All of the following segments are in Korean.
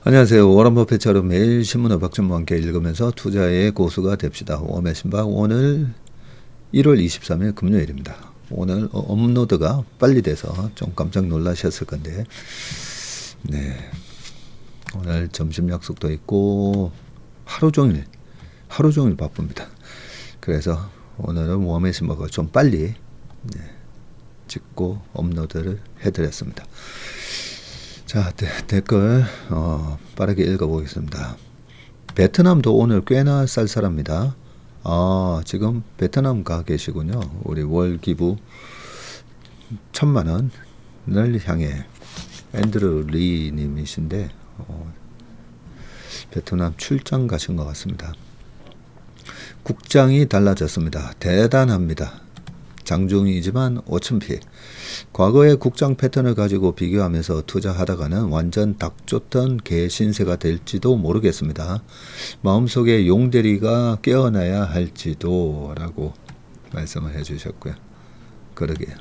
안녕하세요. 워런 버핏처럼 매일 신문과 박준모와 함께 읽으면서 투자의 고수가 됩시다. 웜의 신박 오늘 1월 23일 금요일입니다. 오늘 업로드가 빨리 돼서 좀 깜짝 놀라셨을 건데 네, 오늘 점심 약속도 있고 하루 종일 바쁩니다. 그래서 오늘은 웜의 신박을 좀 빨리 찍고 업로드를 해드렸습니다. 자, 댓글 빠르게 읽어보겠습니다. 베트남도 오늘 꽤나 쌀쌀합니다. 지금 베트남 가 계시군요. 우리 월 기부 1000만원을 향해 앤드루 리 님이신데 베트남 출장 가신 것 같습니다. 국장이 달라졌습니다. 대단합니다. 장중이지만 5,000피. 과거의 국장 패턴을 가지고 비교하면서 투자하다가는 완전 닭쫓던 개 신세가 될지도 모르겠습니다. 마음속에 용대리가 깨어나야 할지도 라고 말씀을 해주셨고요. 그러게요.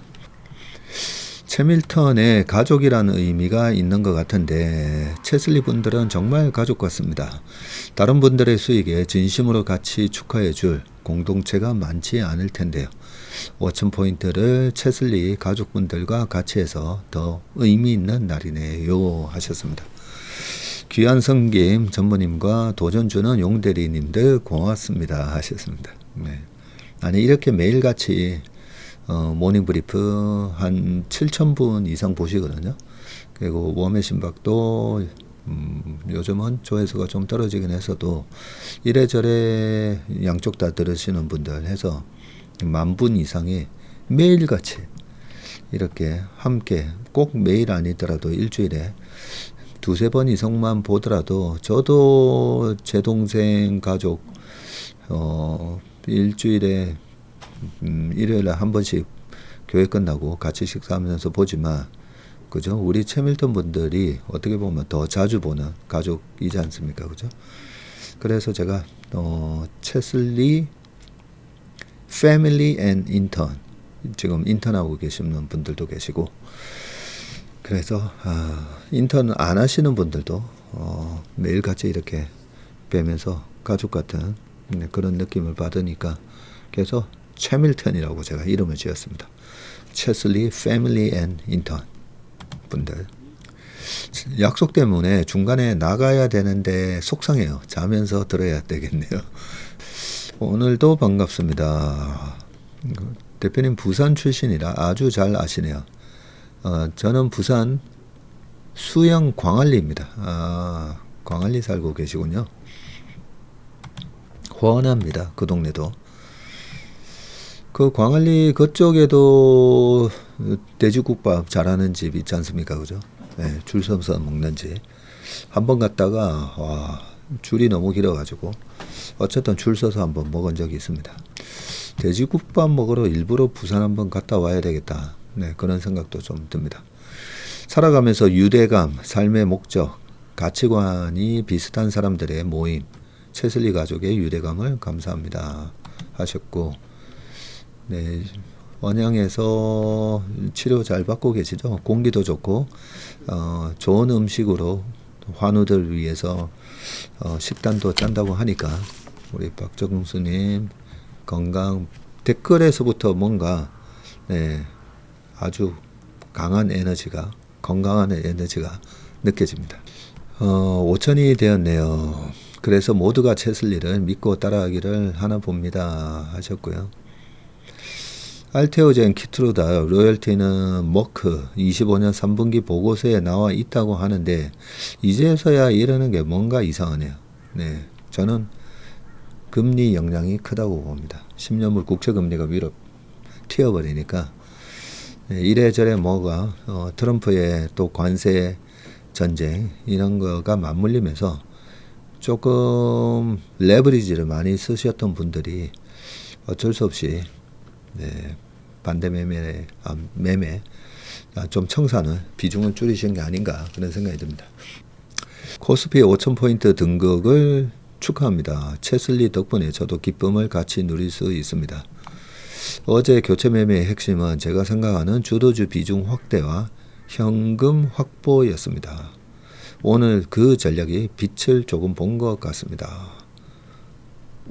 채밀턴의 가족이라는 의미가 있는 것 같은데 채슬리 분들은 정말 가족 같습니다. 다른 분들의 수익에 진심으로 같이 축하해 줄 공동체가 많지 않을 텐데요. 5,000포인트를 채슬리 가족분들과 같이 해서 더 의미 있는 날이네요 하셨습니다. 귀한 성김 전무님과 도전주는 용대리님들 고맙습니다 하셨습니다. 네. 아니 이렇게 매일같이 모닝브리프 한 7,000분 이상 보시거든요. 그리고 웜의 신박도 요즘은 조회수가 좀 떨어지긴 했어도 이래저래 양쪽 다 들으시는 분들 해서 10,000분 이상이 매일같이 이렇게 함께 꼭 매일 아니더라도 일주일에 두세 번 이상만 보더라도 저도 제 동생 가족 일주일에 일요일에 한 번씩 교회 끝나고 같이 식사하면서 보지만 그죠? 우리 채밀턴 분들이 어떻게 보면 더 자주 보는 가족이지 않습니까? 그죠? 그래서 제가 채슬리 패밀리 앤 인턴 지금 인턴하고 계시는 분들도 계시고 그래서 인턴 안 하시는 분들도 매일같이 이렇게 뵈면서 가족 같은 그런 느낌을 받으니까 그래서 채밀턴이라고 제가 이름을 지었습니다. 채슬리 패밀리 앤 인턴 분들 약속 때문에 중간에 나가야 되는데 속상해요. 자면서 들어야 되겠네요. 오늘도 반갑습니다. 대표님 부산 출신이라 아주 잘 아시네요. 저는 부산 수영 광안리입니다. 광안리 살고 계시군요. 훤합니다. 그 동네도. 그 광안리 그쪽에도 돼지국밥 잘하는 집 있지 않습니까? 그죠? 네, 줄 서서 먹는 집. 한번 갔다가 줄이 너무 길어가지고 어쨌든 줄 서서 한번 먹은 적이 있습니다. 돼지국밥 먹으러 일부러 부산 한번 갔다 와야 되겠다. 네, 그런 생각도 좀 듭니다. 살아가면서 유대감, 삶의 목적, 가치관이 비슷한 사람들의 모임, 채슬리 가족의 유대감을 감사합니다 하셨고 네, 원양에서 치료 잘 받고 계시죠? 공기도 좋고 좋은 음식으로 환우들 위해서 식단도 짠다고 하니까 우리 박정수님 건강 댓글에서부터 뭔가 아주 강한 에너지가 건강한 에너지가 느껴집니다. 5,000이 되었네요. 그래서 모두가 채슬리를 믿고 따라하기를 하나 봅니다 하셨고요. 알테오젠 키트루다 로열티는 머크 25년 3분기 보고서에 나와 있다고 하는데 이제서야 이러는 게 뭔가 이상하네요. 네, 저는 금리 영향이 크다고 봅니다. 10년물 국채금리가 위로 튀어버리니까 이래저래 뭐가 트럼프의 또 관세 전쟁 이런 거가 맞물리면서 조금 레버리지를 많이 쓰셨던 분들이 어쩔 수 없이 반대 매매 좀 청산을 비중을 줄이신 게 아닌가 그런 생각이 듭니다. 코스피 5,000포인트 등극을 축하합니다. 채슬리 덕분에 저도 기쁨을 같이 누릴 수 있습니다. 어제 교체 매매의 핵심은 제가 생각하는 주도주 비중 확대와 현금 확보였습니다. 오늘 그 전략이 빛을 조금 본 것 같습니다.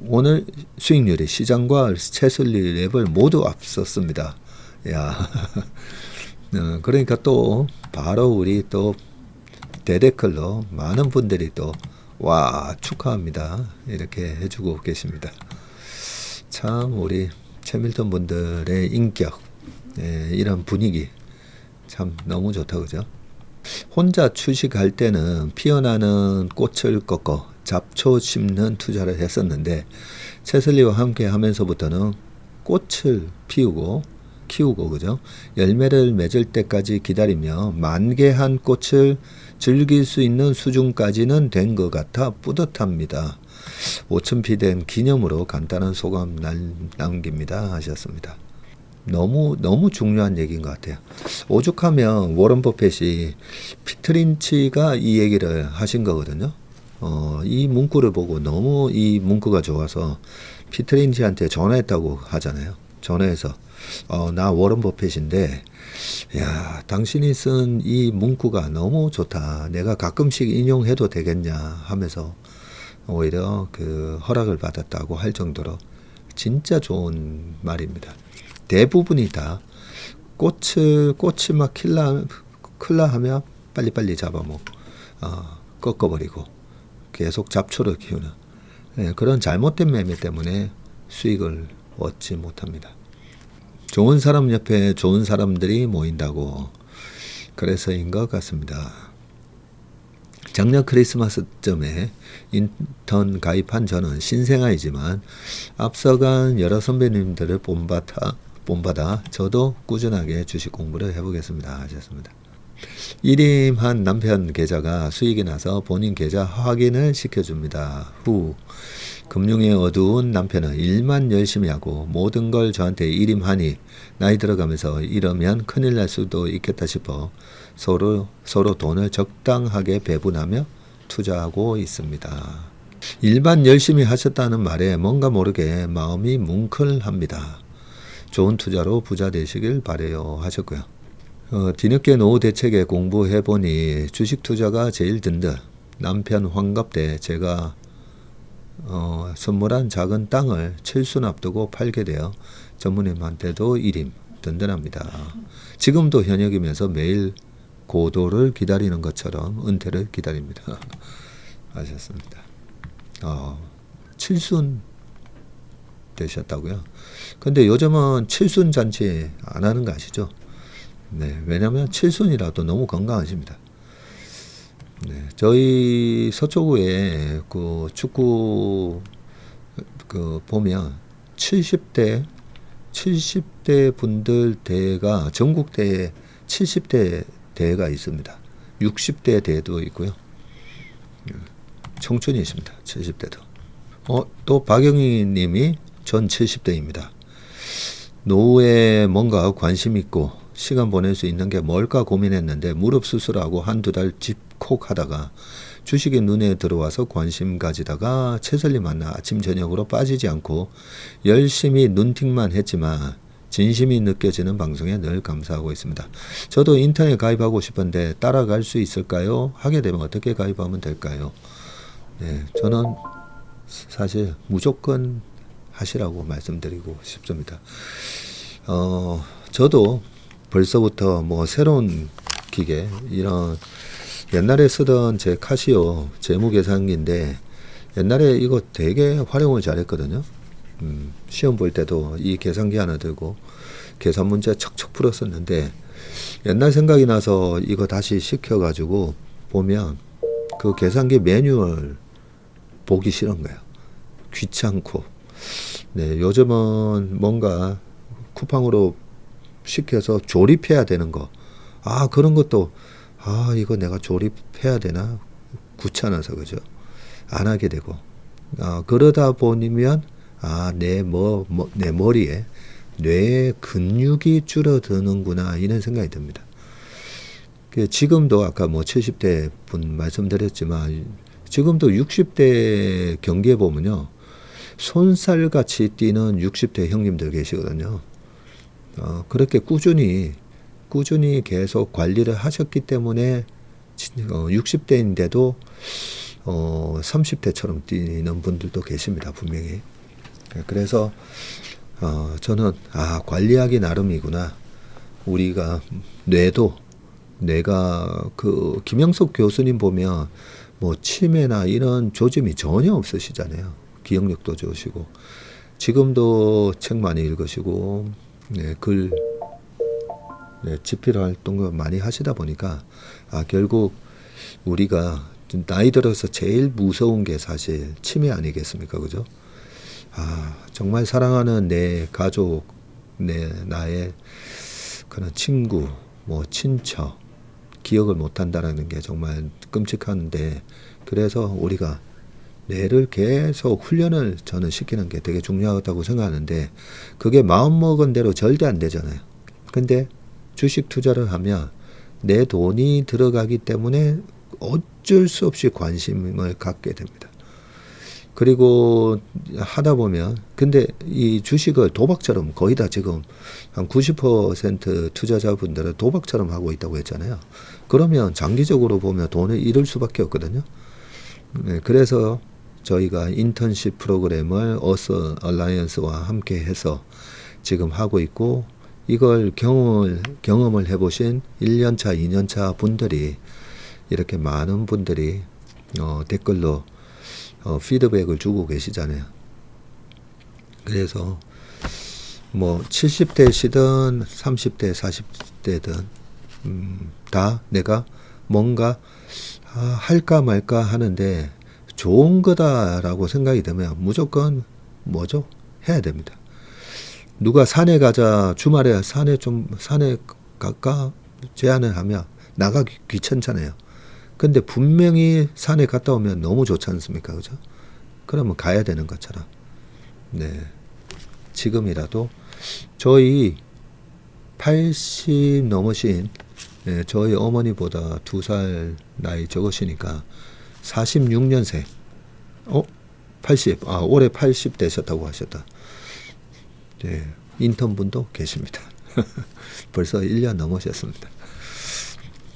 오늘 수익률이 시장과 채슬리 랩을 모두 앞섰습니다. 야, 그러니까 또 바로 우리 또 대댓글로 많은 분들이 또 와 축하합니다 이렇게 해주고 계십니다. 참 우리 최밀턴 분들의 인격, 이런 분위기 참 너무 좋다 그죠? 혼자 주식할 때는 피어나는 꽃을 꺾어 잡초 심는 투자를 했었는데 채슬리와 함께 하면서부터는 꽃을 피우고 키우고 그죠? 열매를 맺을 때까지 기다리며 만개한 꽃을 즐길 수 있는 수준까지는 된 것 같아 뿌듯합니다. 5000피 된 기념으로 간단한 소감 남깁니다 하셨습니다. 너무 중요한 얘기인 것 같아요. 오죽하면 워런 버핏이 피터 린치가 이 얘기를 하신 거거든요. 이 문구를 보고 너무 이 문구가 좋아서 피터 린치한테 전화했다고 하잖아요. 전화해서 나 워런 버핏인데 야 당신이 쓴 이 문구가 너무 좋다. 내가 가끔씩 인용해도 되겠냐 하면서 오히려 그 허락을 받았다고 할 정도로 진짜 좋은 말입니다. 대부분이 다 꽃이 막 클라 하면 빨리빨리 잡아먹고 꺾어버리고 계속 잡초를 키우는 그런 잘못된 매매 때문에 수익을 얻지 못합니다. 좋은 사람 옆에 좋은 사람들이 모인다고 그래서인 것 같습니다. 작년 크리스마스쯤에 인턴 가입한 저는 신생아이지만 앞서간 여러 선배님들을 본받아 저도 꾸준하게 주식 공부를 해보겠습니다 하셨습니다. 일임한 남편 계좌가 수익이 나서 본인 계좌 확인을 시켜줍니다. 후 금융의 어두운 남편은 일만 열심히 하고 모든 걸 저한테 일임하니 나이 들어가면서 이러면 큰일 날 수도 있겠다 싶어 서로 돈을 적당하게 배분하며 투자하고 있습니다. 일만 열심히 하셨다는 말에 뭔가 모르게 마음이 뭉클합니다. 좋은 투자로 부자 되시길 바래요 하셨고요. 뒤늦게 노후 대책에 공부해보니 주식 투자가 제일 든든. 남편 환갑 때 제가 선물한 작은 땅을 칠순 앞두고 팔게 되어 전무님한테도 일임 든든합니다. 지금도 현역이면서 매일 고도를 기다리는 것처럼 은퇴를 기다립니다. 하셨습니다. 칠순 되셨다고요? 근데 요즘은 칠순 잔치 안 하는 거 아시죠? 네, 왜냐면 칠순이라도 너무 건강하십니다. 네, 저희 서초구에 그 축구 보면 70대 분들 대회가 전국 대회 70대 대회가 있습니다. 60대 대회도 있고요. 청춘이십니다. 70대도. 또 박영희 님이 전 70대입니다. 노후에 뭔가 관심 있고 시간 보낼 수 있는 게 뭘까 고민했는데 무릎 수술하고 한두 달 집콕하다가 주식이 눈에 들어와서 관심 가지다가 채설리 만나 아침 저녁으로 빠지지 않고 열심히 눈팅만 했지만 진심이 느껴지는 방송에 늘 감사하고 있습니다. 저도 인터넷 가입하고 싶은데 따라갈 수 있을까요? 하게 되면 어떻게 가입하면 될까요? 네, 저는 사실 무조건 하시라고 말씀드리고 싶습니다. 저도 벌써부터 뭐 새로운 기계 이런 옛날에 쓰던 제 카시오 재무계산기인데 옛날에 이거 되게 활용을 잘했거든요. 시험 볼 때도 이 계산기 하나 들고 계산 문제 척척 풀었었는데 옛날 생각이 나서 이거 다시 시켜가지고 보면 그 계산기 매뉴얼 보기 싫은 거예요. 귀찮고. 네, 요즘은 뭔가 쿠팡으로 시켜서 조립해야 되는 거. 그런 것도 이거 내가 조립해야 되나? 귀찮아서 그죠? 안 하게 되고. 그러다 보면 내 머리에 뇌의 근육이 줄어드는구나 이런 생각이 듭니다. 지금도 아까 뭐 70대 분 말씀드렸지만 지금도 60대 경기에 보면요. 손살같이 뛰는 60대 형님들 계시거든요. 그렇게 꾸준히 계속 관리를 하셨기 때문에 60대인데도 30대처럼 뛰는 분들도 계십니다. 분명히. 그래서 저는 관리하기 나름이구나. 우리가 뇌가 그 김영석 교수님 보면 뭐 치매나 이런 조짐이 전혀 없으시잖아요. 기억력도 좋으시고 지금도 책 많이 읽으시고 글 집필 활동을 많이 하시다 보니까 결국 우리가 나이 들어서 제일 무서운 게 사실 치매 아니겠습니까? 그죠? 정말 사랑하는 내 가족, 나의 그런 친구, 뭐 친척, 기억을 못 한다라는 게 정말 끔찍한데, 그래서 우리가 뇌를 계속 훈련을 저는 시키는 게 되게 중요하다고 생각하는데, 그게 마음먹은 대로 절대 안 되잖아요. 근데 주식 투자를 하면 내 돈이 들어가기 때문에 어쩔 수 없이 관심을 갖게 됩니다. 그리고 하다 보면, 근데 이 주식을 도박처럼 거의 다 지금 한 90% 투자자분들은 도박처럼 하고 있다고 했잖아요. 그러면 장기적으로 보면 돈을 잃을 수밖에 없거든요. 그래서 저희가 인턴십 프로그램을 어서 얼라이언스와 함께 해서 지금 하고 있고, 이걸 경험을 해보신 1년차, 2년차 분들이 이렇게 많은 분들이 댓글로 피드백을 주고 계시잖아요. 그래서 뭐 70대시든 30대, 40대든 다 내가 뭔가 할까 말까 하는데 좋은 거다라고 생각이 되면 무조건 뭐죠? 해야 됩니다. 누가 산에 가자, 주말에 산에 갈까 제안을 하면 나가기 귀찮잖아요. 근데 분명히 산에 갔다 오면 너무 좋지 않습니까? 그죠? 그러면 가야 되는 것처럼. 지금이라도 저희 80 넘으신 저희 어머니보다 2살 나이 적으시니까 46년생. 80. 올해 80 되셨다고 하셨다. 인턴분도 계십니다. 벌써 1년 넘으셨습니다.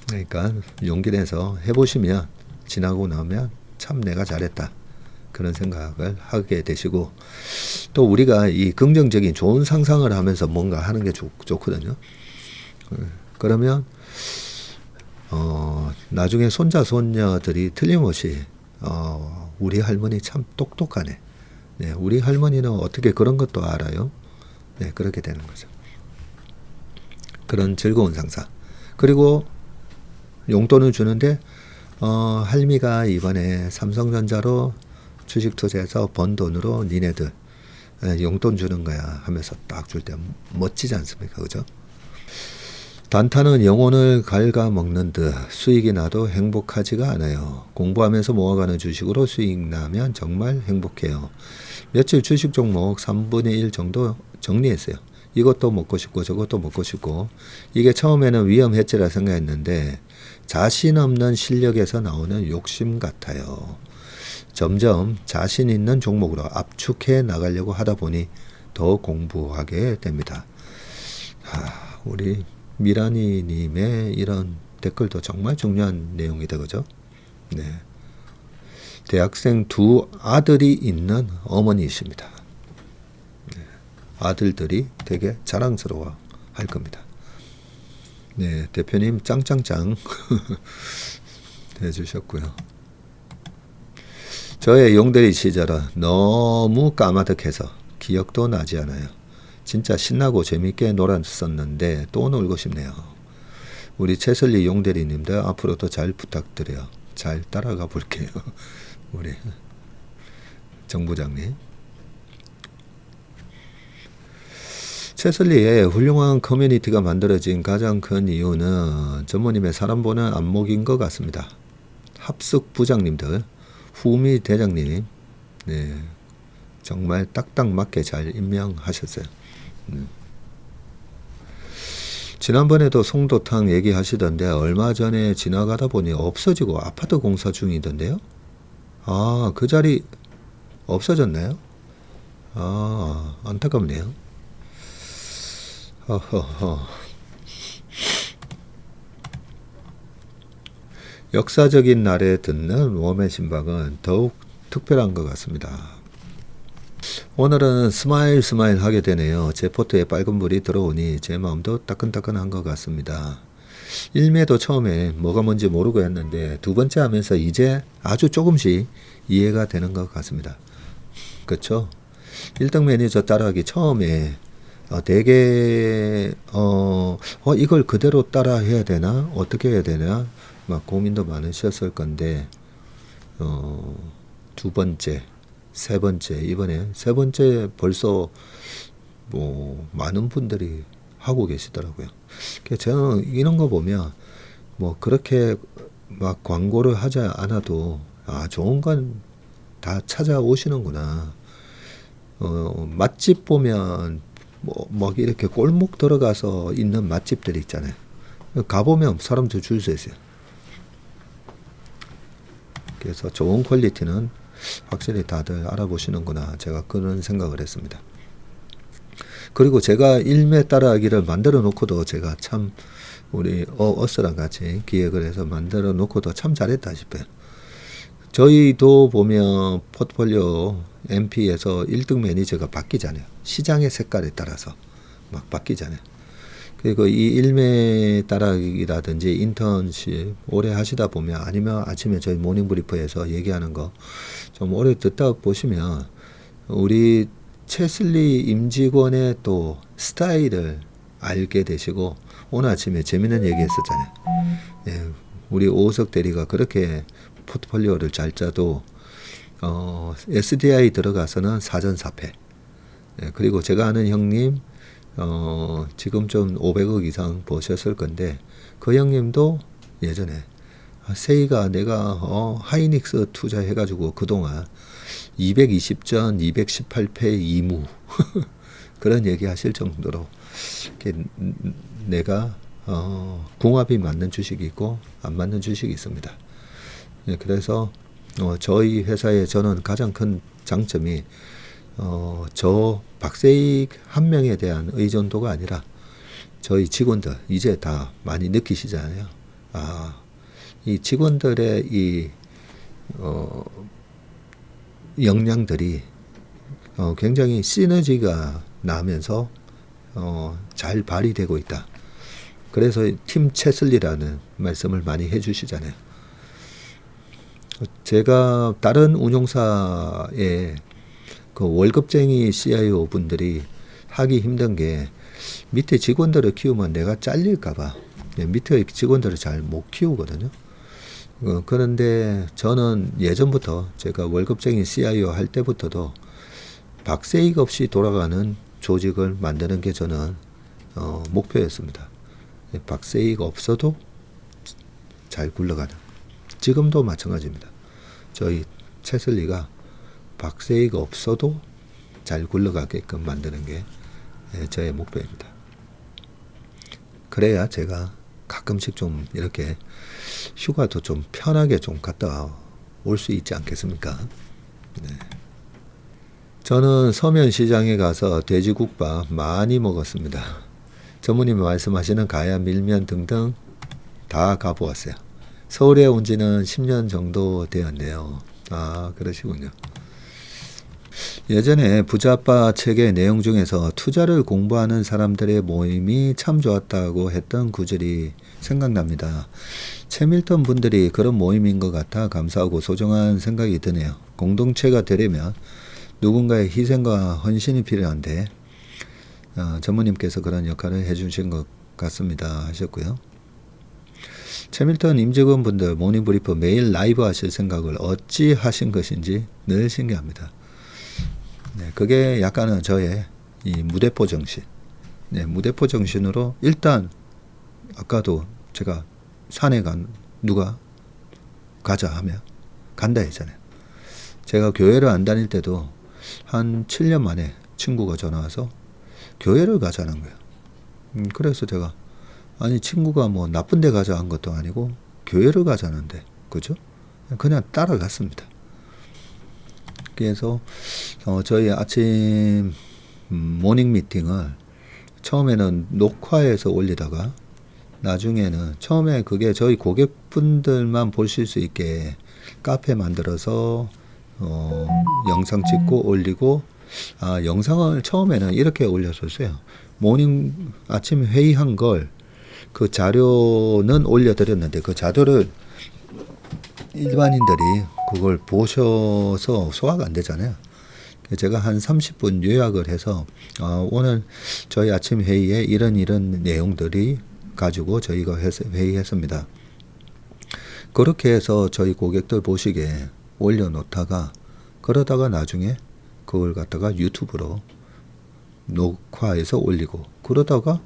그러니까 용기 내서 해보시면 지나고 나면 참 내가 잘했다 그런 생각을 하게 되시고, 또 우리가 이 긍정적인 좋은 상상을 하면서 뭔가 하는 게 좋거든요. 그러면 나중에 손자 손녀들이 틀림없이 우리 할머니 참 똑똑하네. 우리 할머니는 어떻게 그런 것도 알아요. 그렇게 되는 거죠. 그런 즐거운 상상. 그리고 용돈을 주는데 할미가 이번에 삼성전자로 주식 투자해서 번 돈으로 니네들 용돈 주는 거야 하면서 딱 줄 때 멋지지 않습니까? 그죠? 단타는 영혼을 갉아먹는 듯 수익이 나도 행복하지가 않아요. 공부하면서 모아가는 주식으로 수익 나면 정말 행복해요. 며칠 주식 종목 3분의 1 정도 정리했어요. 이것도 먹고 싶고 저것도 먹고 싶고, 이게 처음에는 위험했지라 생각했는데 자신 없는 실력에서 나오는 욕심 같아요. 점점 자신 있는 종목으로 압축해 나가려고 하다 보니 더 공부하게 됩니다. 우리 미라니 님의 이런 댓글도 정말 중요한 내용이다. 그죠? 대학생 2 아들이 있는 어머니이십니다. 아들들이 되게 자랑스러워 할 겁니다. 대표님 짱짱짱 해주셨고요. 저의 용대리 시절은 너무 까마득해서 기억도 나지 않아요. 진짜 신나고 재밌게 놀았었는데 또 놀고 싶네요. 우리 최설리 용대리님들 앞으로도 잘 부탁드려요. 잘 따라가 볼게요. 우리 정 부장님. 최설리에 훌륭한 커뮤니티가 만들어진 가장 큰 이유는 전무님의 사람 보는 안목인 것 같습니다. 합숙 부장님들, 후미 대장님, 정말 딱딱 맞게 잘 임명하셨어요. 지난번에도 송도탕 얘기하시던데 얼마 전에 지나가다 보니 없어지고 아파트 공사 중이던데요. 그 자리 없어졌나요? 안타깝네요. 역사적인 날에 듣는 웜의 심박은 더욱 특별한 것 같습니다. 오늘은 스마일 스마일 하게 되네요. 제 포트에 빨간불이 들어오니 제 마음도 따끈따끈한 것 같습니다. 1매도 처음에 뭐가 뭔지 모르고 했는데 두 번째 하면서 이제 아주 조금씩 이해가 되는 것 같습니다. 그쵸? 1등 매니저 따라하기 처음에 되게 이걸 그대로 따라 해야 되나? 어떻게 해야 되나? 막 고민도 많으셨을 건데 두 번째, 세 번째, 이번에 세 번째 벌써 뭐 많은 분들이 하고 계시더라고요. 저는 이런 거 보면 뭐 그렇게 막 광고를 하지 않아도 좋은 건 다 찾아오시는구나. 맛집 보면 뭐 이렇게 골목 들어가서 있는 맛집들이 있잖아요. 가보면 사람들 줄 서 있어요. 그래서 좋은 퀄리티는 확실히 다들 알아보시는구나. 제가 그런 생각을 했습니다. 그리고 제가 일매 따라하기를 만들어 놓고도 제가 참 우리 어스랑 같이 기획을 해서 만들어 놓고도 참 잘했다 싶어요. 저희도 보면 포트폴리오 MP에서 1등 매니저가 바뀌잖아요. 시장의 색깔에 따라서 막 바뀌잖아요. 그리고 이 일매 따라하기라든지 인턴십 오래 하시다 보면 아니면 아침에 저희 모닝브리프에서 얘기하는 거 좀 오래 듣다 보시면 우리 체슬리 임직원의 또 스타일을 알게 되시고 오늘 아침에 재밌는 얘기 했었잖아요. 예, 우리 오석 대리가 그렇게 포트폴리오를 잘 짜도 SDI 들어가서는 사전사패. 예, 그리고 제가 아는 형님 지금 좀 500억 이상 버셨을 건데 그 형님도 예전에 세이가 내가 하이닉스 투자해가지고 그동안 220전 218패 2무 그런 얘기 하실 정도로 내가 궁합이 맞는 주식이 있고 안 맞는 주식이 있습니다. 네, 그래서 저희 회사에 저는 가장 큰 장점이 저 박세익 한 명에 대한 의존도가 아니라 저희 직원들 이제 다 많이 느끼시잖아요. 이 직원들의 이 역량들이 굉장히 시너지가 나면서 잘 발휘되고 있다. 그래서 팀 채슬리라는 말씀을 많이 해주시잖아요. 제가 다른 운용사에 그 월급쟁이 CIO 분들이 하기 힘든 게 밑에 직원들을 키우면 내가 잘릴까봐 밑에 직원들을 잘 못 키우거든요. 그런데 저는 예전부터 제가 월급쟁이 CIO 할 때부터도 박세익 없이 돌아가는 조직을 만드는 게 저는 목표였습니다. 박세익 없어도 잘 굴러가는. 지금도 마찬가지입니다. 저희 채슬리가 박세익 없어도 잘 굴러가게끔 만드는 게 저의 목표입니다. 그래야 제가 가끔씩 좀 이렇게 휴가도 좀 편하게 좀 갔다 올 수 있지 않겠습니까? 네. 저는 서면시장에 가서 돼지국밥 많이 먹었습니다. 전무님이 말씀하시는 가야 밀면 등등 다 가보았어요. 서울에 온 지는 10년 정도 되었네요. 그러시군요. 예전에 부자아빠 책의 내용 중에서 투자를 공부하는 사람들의 모임이 참 좋았다고 했던 구절이 생각납니다. 채밀턴 분들이 그런 모임인 것 같아 감사하고 소중한 생각이 드네요. 공동체가 되려면 누군가의 희생과 헌신이 필요한데 전무님께서 그런 역할을 해주신 것 같습니다 하셨고요. 채밀턴 임직원 분들 모닝브리프 매일 라이브 하실 생각을 어찌 하신 것인지 늘 신기합니다. 네, 그게 약간은 저의 이 무대포 정신. 네, 무대포 정신으로 일단 아까도 제가 산에 누가 가자 하면 간다 했잖아요. 제가 교회를 안 다닐 때도 한 7년 만에 친구가 전화 와서 교회를 가자는 거예요. 그래서 제가 아니 친구가 뭐 나쁜 데 가자 한 것도 아니고 교회를 가자는데 그죠? 그냥 따라갔습니다. 그래서 저희 아침 모닝 미팅을 처음에는 녹화해서 올리다가 나중에는 처음에 그게 저희 고객분들만 보실 수 있게 카페 만들어서 영상 찍고 올리고 영상을 처음에는 이렇게 올렸었어요. 모닝 아침 회의한 걸 그 자료는 올려드렸는데 그 자료를 일반인들이 그걸 보셔서 소화가 안 되잖아요. 제가 한 30분 요약을 해서 오늘 저희 아침 회의에 이런 내용들이 가지고 저희가 회의했습니다. 그렇게 해서 저희 고객들 보시게 올려놓다가 그러다가 나중에 그걸 갖다가 유튜브로 녹화해서 올리고 그러다가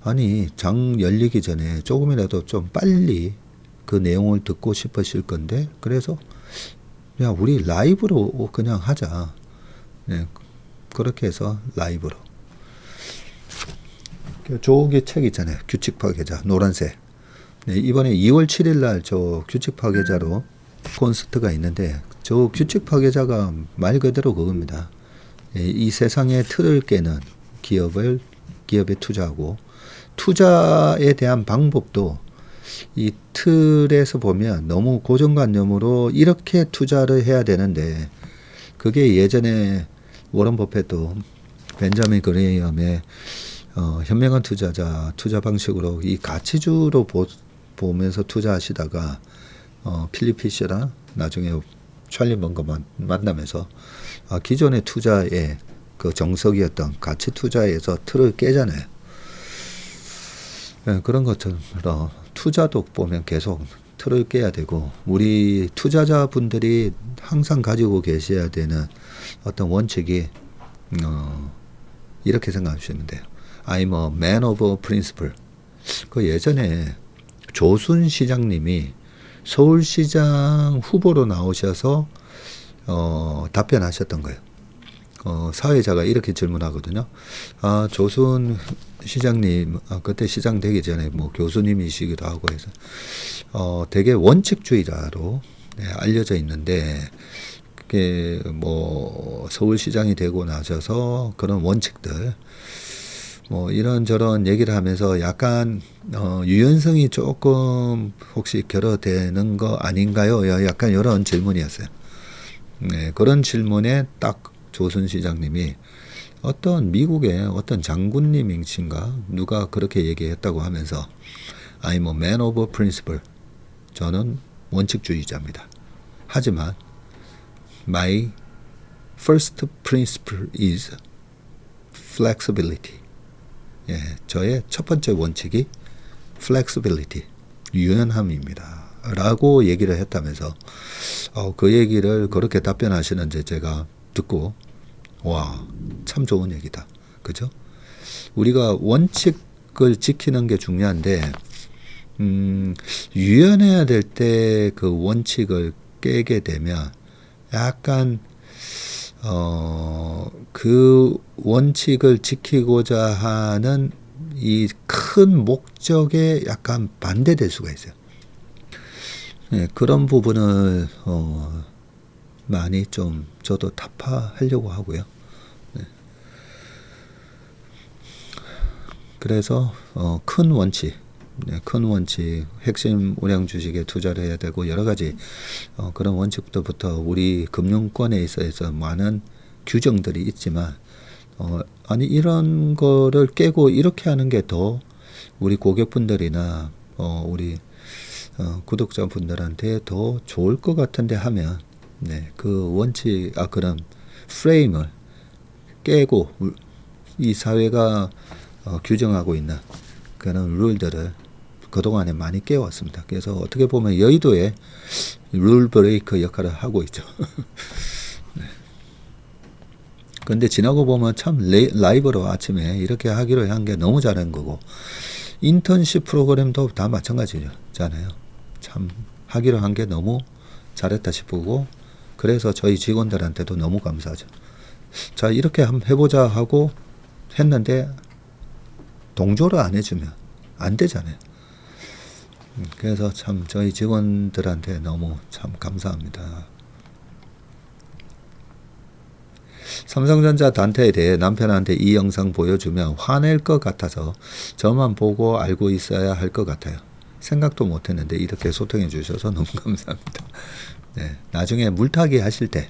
아니 장 열리기 전에 조금이라도 좀 빨리 그 내용을 듣고 싶으실 건데 그래서 야 우리 라이브로 그냥 하자. 네, 그렇게 해서 라이브로 저기 책 있잖아요. 규칙 파괴자 노란색. 네, 이번에 2월 7일 날 저 규칙 파괴자로 콘서트가 있는데 저 규칙 파괴자가 말 그대로 그겁니다. 이 세상의 틀을 깨는 기업에 투자하고 투자에 대한 방법도 이 틀에서 보면 너무 고정관념으로 이렇게 투자를 해야 되는데 그게 예전에 워런 버핏도 벤자민 그레이엄의 현명한 투자 방식으로 이 가치주로 보면서 투자하시다가 필립 피셔랑 나중에 찰리 먼거만 만나면서 기존의 투자의 그 정석이었던 가치 투자에서 틀을 깨잖아요. 네, 그런 것처럼 투자도 보면 계속 틀을 깨야 되고 우리 투자자분들이 항상 가지고 계셔야 되는 어떤 원칙이 이렇게 생각하시면 돼요. I'm a man of principle. 그 예전에 조순 시장님이 서울시장 후보로 나오셔서 답변하셨던 거예요. 사회자가 이렇게 질문하거든요. 조순 시장님, 그때 시장 되기 전에 뭐 교수님이시기도 하고 해서, 되게 원칙주의자로 알려져 있는데, 그게 뭐 서울시장이 되고 나셔서 그런 원칙들, 뭐 이런저런 얘기를 하면서 약간, 유연성이 조금 혹시 결여되는 거 아닌가요? 약간 이런 질문이었어요. 네, 그런 질문에 딱 조순 시장님이 어떤 미국의 어떤 장군님이신가 누가 그렇게 얘기했다고 하면서 I'm a man of principle. 저는 원칙주의자입니다. 하지만 my first principle is flexibility. 예, 저의 첫 번째 원칙이 flexibility, 유연함입니다. 라고 얘기를 했다면서 그 얘기를 그렇게 답변하시는데 제가 듣고 와, 참 좋은 얘기다. 그죠? 우리가 원칙을 지키는 게 중요한데 유연해야 될 때 그 원칙을 깨게 되면 약간 그 원칙을 지키고자 하는 이 큰 목적에 약간 반대될 수가 있어요. 네, 그런 부분을 많이 좀 저도 타파하려고 하고요. 네. 그래서 큰 원칙, 큰 원칙, 핵심 우량 주식에 투자를 해야 되고 여러 가지 그런 원칙부터 우리 금융권에 있어서 많은 규정들이 있지만 아니 이런 거를 깨고 이렇게 하는 게 더 우리 고객분들이나 우리 구독자분들한테 더 좋을 것 같은데 하면 네, 그 원칙 그런 프레임을 깨고 이 사회가 규정하고 있는 그런 룰들을 그동안에 많이 깨웠습니다. 그래서 어떻게 보면 여의도의 룰 브레이크 역할을 하고 있죠. 네. 근데 지나고 보면 참 라이브로 아침에 이렇게 하기로 한 게 너무 잘한 거고 인턴십 프로그램도 다 마찬가지잖아요. 참 하기로 한 게 너무 잘했다 싶고 그래서 저희 직원들한테도 너무 감사하죠. 자 이렇게 한번 해보자 하고 했는데 동조를 안 해주면 안 되잖아요. 그래서 참 저희 직원들한테 너무 참 감사합니다. 삼성전자 단태에 대해 남편한테 이 영상 보여주면 화낼 것 같아서 저만 보고 알고 있어야 할 것 같아요. 생각도 못했는데 이렇게 소통해 주셔서 너무 감사합니다. 네, 나중에 물타기 하실 때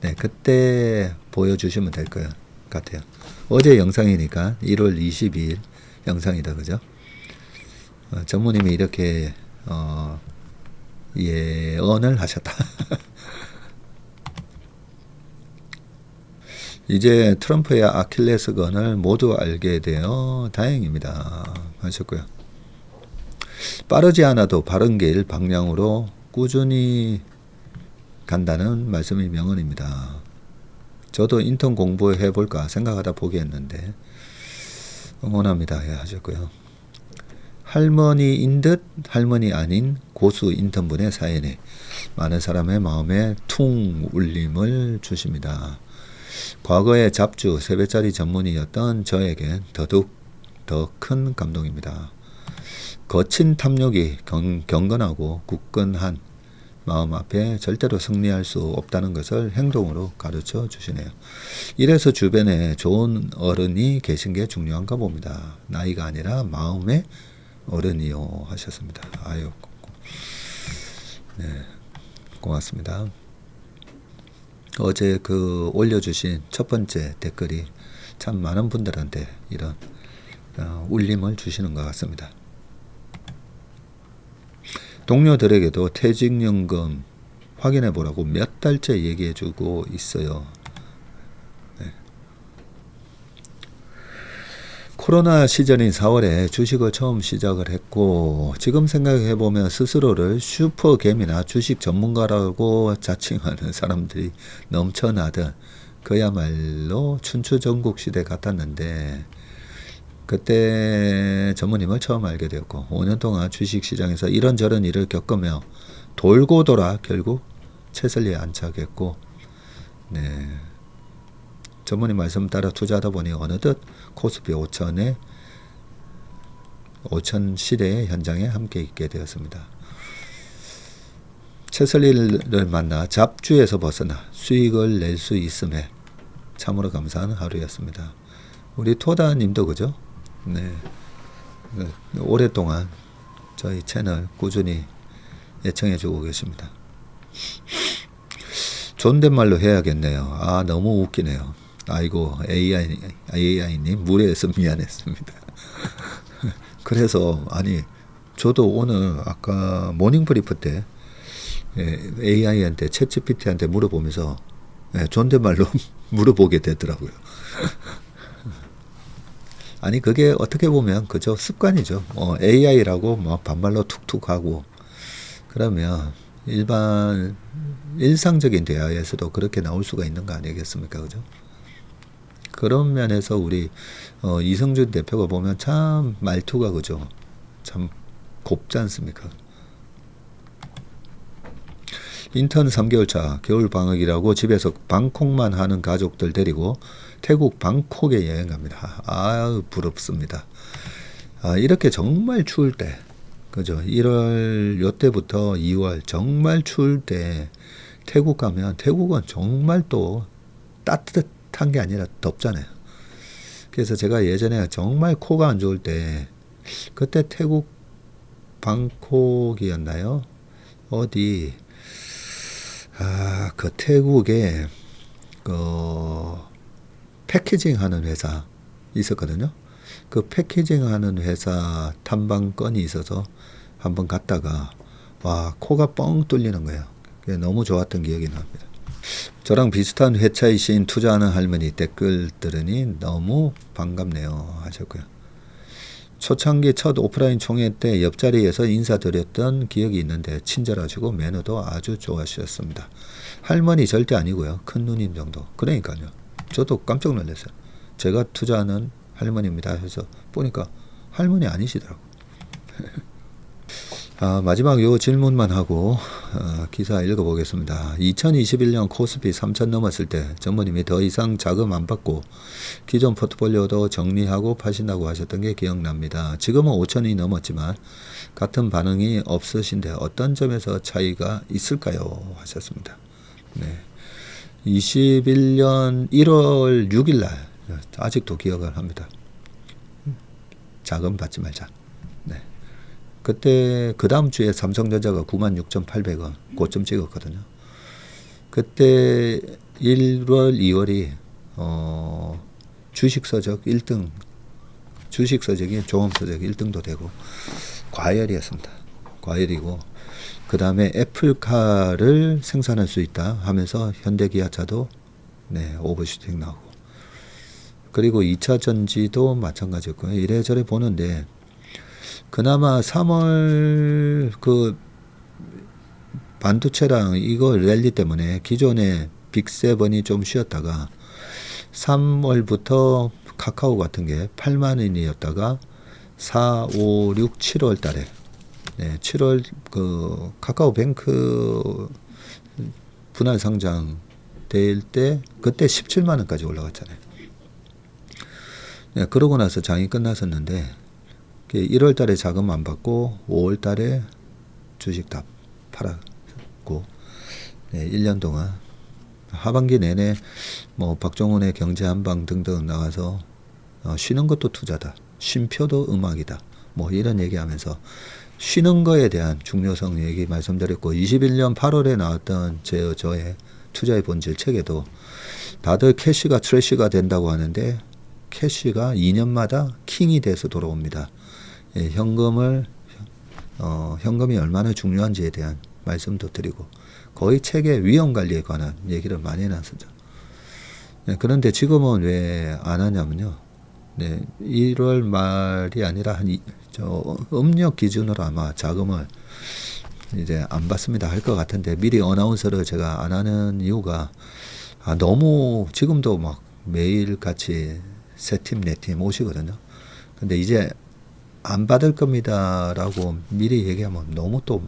네, 그때 보여주시면 될 것 같아요. 어제 영상이니까 1월 22일 영상이다, 그죠? 전무님이 이렇게 예언을 하셨다. 이제 트럼프의 아킬레스건을 모두 알게 되어 다행입니다. 하셨고요. 빠르지 않아도 바른 길 방향으로 꾸준히 간다는 말씀이 명언입니다. 저도 인턴 공부해 볼까 생각하다 포기했는데 응원합니다. 하셨고요. 할머니인 듯 할머니 아닌 고수 인턴분의 사연에 많은 사람의 마음에 퉁 울림을 주십니다. 과거의 잡주 3배짜리 전문이었던 저에겐 더더욱 더 큰 감동입니다. 거친 탐욕이 경건하고 굳건한 마음 앞에 절대로 승리할 수 없다는 것을 행동으로 가르쳐 주시네요. 이래서 주변에 좋은 어른이 계신 게 중요한가 봅니다. 나이가 아니라 마음의 어른이요 하셨습니다. 아유, 네, 고맙습니다. 어제 그 올려주신 첫 번째 댓글이 참 많은 분들한테 이런 울림을 주시는 것 같습니다. 동료들에게도 퇴직연금 확인해 보라고 몇 달째 얘기해 주고 있어요. 네. 코로나 시절인 4월에 주식을 처음 시작을 했고 지금 생각해 보면 스스로를 슈퍼개미나 주식 전문가라고 자칭하는 사람들이 넘쳐나던 그야말로 춘추전국시대 같았는데 그때 전무님을 처음 알게 되었고 5년 동안 주식시장에서 이런저런 일을 겪으며 돌고 돌아 결국 채설리에 안착했고 네. 전무님 말씀 따라 투자하다 보니 어느덧 코스피 5천의 5천 시대의 현장에 함께 있게 되었습니다. 채설리를 만나 잡주에서 벗어나 수익을 낼 수 있음에 참으로 감사한 하루였습니다. 우리 토다님도 그죠? 네. 오랫동안 저희 채널 꾸준히 애청해 주고 계십니다. 존댓말로 해야겠네요. 아, 너무 웃기네요. 아이고, AI님, 무례해서 미안했습니다. 그래서, 아니, 저도 오늘 아까 모닝브리프 때 AI한테, 챗GPT한테 물어보면서 존댓말로 물어보게 되더라고요. 아니 그게 어떻게 보면 그저 습관이죠. AI라고 뭐 반말로 툭툭 하고 그러면 일상적인 대화에서도 그렇게 나올 수가 있는 거 아니겠습니까, 그죠? 그런 면에서 우리 이성준 대표가 보면 참 말투가 그죠, 참 곱지 않습니까? 인턴 3개월 차 겨울 방학이라고 집에서 방콕만 하는 가족들 데리고 태국 방콕에 여행 갑니다. 아유, 부럽습니다. 이렇게 정말 추울 때, 그죠? 1월 요때부터 2월 정말 추울 때 태국 가면 태국은 정말 또 따뜻한 게 아니라 덥잖아요. 그래서 제가 예전에 정말 코가 안 좋을 때 그때 태국 방콕이었나요? 어디 그 태국에 패키징 하는 회사 있었거든요. 그 패키징 하는 회사 탐방건이 있어서 한번 갔다가 와, 코가 뻥 뚫리는 거예요. 그게 너무 좋았던 기억이 납니다. 저랑 비슷한 회차이신 투자하는 할머니 댓글 들으니 너무 반갑네요 하셨고요. 초창기 첫 오프라인 총회 때 옆자리에서 인사드렸던 기억이 있는데 친절하시고 매너도 아주 좋아하셨습니다. 할머니 절대 아니고요. 큰 누님 정도. 그러니까요. 저도 깜짝 놀랐어요. 제가 투자하는 할머니입니다 해서 보니까 할머니 아니시더라고요. 마지막 요 질문만 하고 기사 읽어보겠습니다. 2021년 코스피 3천 넘었을 때 전무님이 더 이상 자금 안 받고 기존 포트폴리오도 정리하고 파신다고 하셨던 게 기억납니다. 지금은 5천이 넘었지만 같은 반응이 없으신데 어떤 점에서 차이가 있을까요? 하셨습니다. 네. 21년 1월 6일 날 아직도 기억을 합니다. 자금 받지 말자. 네. 그때 그 다음 주에 삼성전자가 96,800원 고점 찍었거든요. 그때 1월 2월이 주식서적 1등, 주식서적이 종합서적 1등도 되고 과열이었습니다. 과열이고, 그 다음에 애플카를 생산할 수 있다 하면서 현대기아차도 네, 오버슈팅 나오고, 그리고 2차 전지도 마찬가지였고요. 이래저래 보는데 그나마 3월 그 반도체랑 이거 랠리 때문에 기존의 빅7이 좀 쉬었다가 3월부터 카카오 같은 게 8만 원이었다가 4, 5, 6, 7월 달에 네, 7월 그 카카오뱅크 분할 상장 될 때 그때 17만 원까지 올라갔잖아요. 네, 그러고 나서 장이 끝났었는데 1월 달에 자금 안 받고 5월 달에 주식 다 팔았고, 네, 1년 동안 하반기 내내 뭐 박정훈의 경제한방 등등 나가서 쉬는 것도 투자다, 쉼표도 음악이다, 뭐 이런 얘기하면서 쉬는 거에 대한 중요성 얘기 말씀드렸고, 21년 8월에 나왔던 저의 투자의 본질 책에도 다들 캐시가 트래시가 된다고 하는데 캐시가 2년마다 킹이 돼서 돌아옵니다. 예, 현금이 얼마나 중요한지에 대한 말씀도 드리고, 거의 책의 위험 관리에 관한 얘기를 많이 해놨었죠. 네, 그런데 지금은 왜 안 하냐면요. 네, 1월 말이 아니라 음력 기준으로 아마 자금을 이제 안 받습니다 할 것 같은데, 미리 어나운서를 제가 안 하는 이유가 너무 지금도 막 매일 같이 세 팀, 네 팀 오시거든요. 근데 이제 안 받을 겁니다 라고 미리 얘기하면 너무 또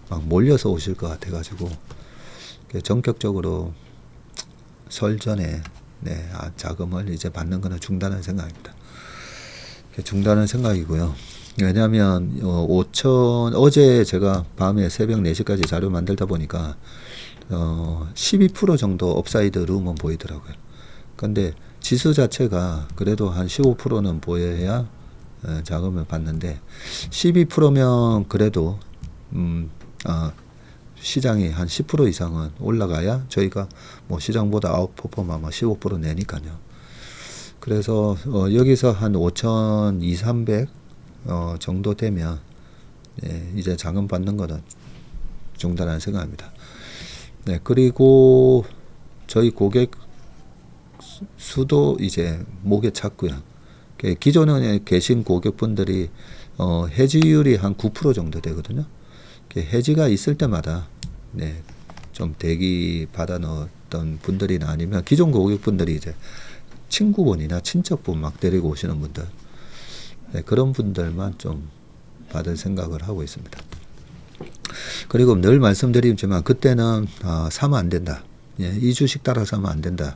막 몰려서 오실 것 같아가지고, 전격적으로 설 전에 네, 자금을 이제 받는 거는 중단할 생각입니다. 중단할 생각이고요. 왜냐하면 어제 제가 밤에 새벽 4시까지 자료 만들다 보니까 12% 정도 업사이드 룸은 보이더라고요. 근데 지수 자체가 그래도 한 15%는 보여야 자금을 받는데, 12%면 그래도 시장이 한 10% 이상은 올라가야 저희가 뭐 시장보다 아웃퍼폼하면 15% 내니까요. 그래서 여기서 한 5,200, 300 정도 되면 네, 이제 자금 받는 거는 중단할 생각입니다. 네, 그리고 저희 고객 수도 이제 목에 찼고요. 기존에 계신 고객분들이 해지율이 한 9% 정도 되거든요. 해지가 있을 때마다 네, 좀 대기 받아 넣었던 분들이나 아니면 기존 고객분들이 이제 친구분이나 친척분 막 데리고 오시는 분들, 네, 그런 분들만 좀 받을 생각을 하고 있습니다. 그리고 늘 말씀드리지만 그때는 사면 안 된다. 예, 이 주식 따라 사면 안 된다.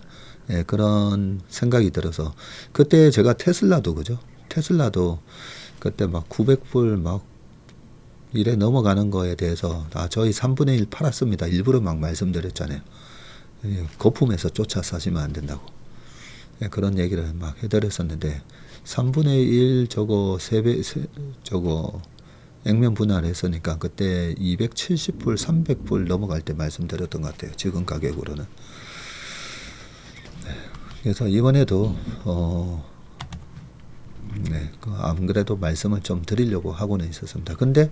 예, 그런 생각이 들어서 그때 제가 테슬라도 그죠? 테슬라도 그때 막 900불 막 이래 넘어가는 거에 대해서 저희 3분의 1 팔았습니다. 일부러 막 말씀드렸잖아요. 예, 거품에서 쫓아 사시면 안 된다고. 예, 그런 얘기를 막 해드렸었는데 3분의 1 저거 액면 분할했으니까 그때 270불, 300불 넘어갈 때 말씀드렸던 것 같아요. 지금 가격으로는. 네, 그래서 이번에도 네, 안 그래도 말씀을 좀 드리려고 하고는 있었습니다. 근데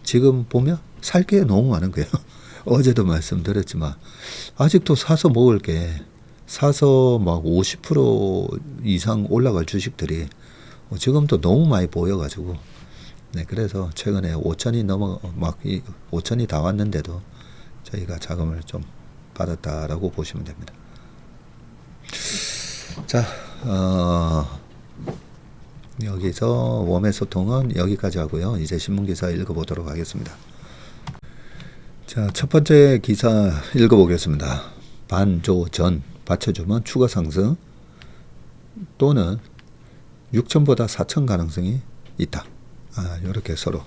지금 보면 살 게 너무 많은 거예요. 어제도 말씀드렸지만 아직도 사서 먹을 게, 사서 막 50% 이상 올라갈 주식들이 지금도 너무 많이 보여가지고, 네, 그래서 최근에 5천이 막 5천이 다 왔는데도 저희가 자금을 좀 받았다라고 보시면 됩니다. 자, 여기서 웜의 소통은 여기까지 하고요. 이제 신문기사 읽어보도록 하겠습니다. 자, 첫 번째 기사 읽어보겠습니다. 반조전 받쳐주면 추가 상승 또는 6천보다 4천 가능성이 있다. 이렇게 서로.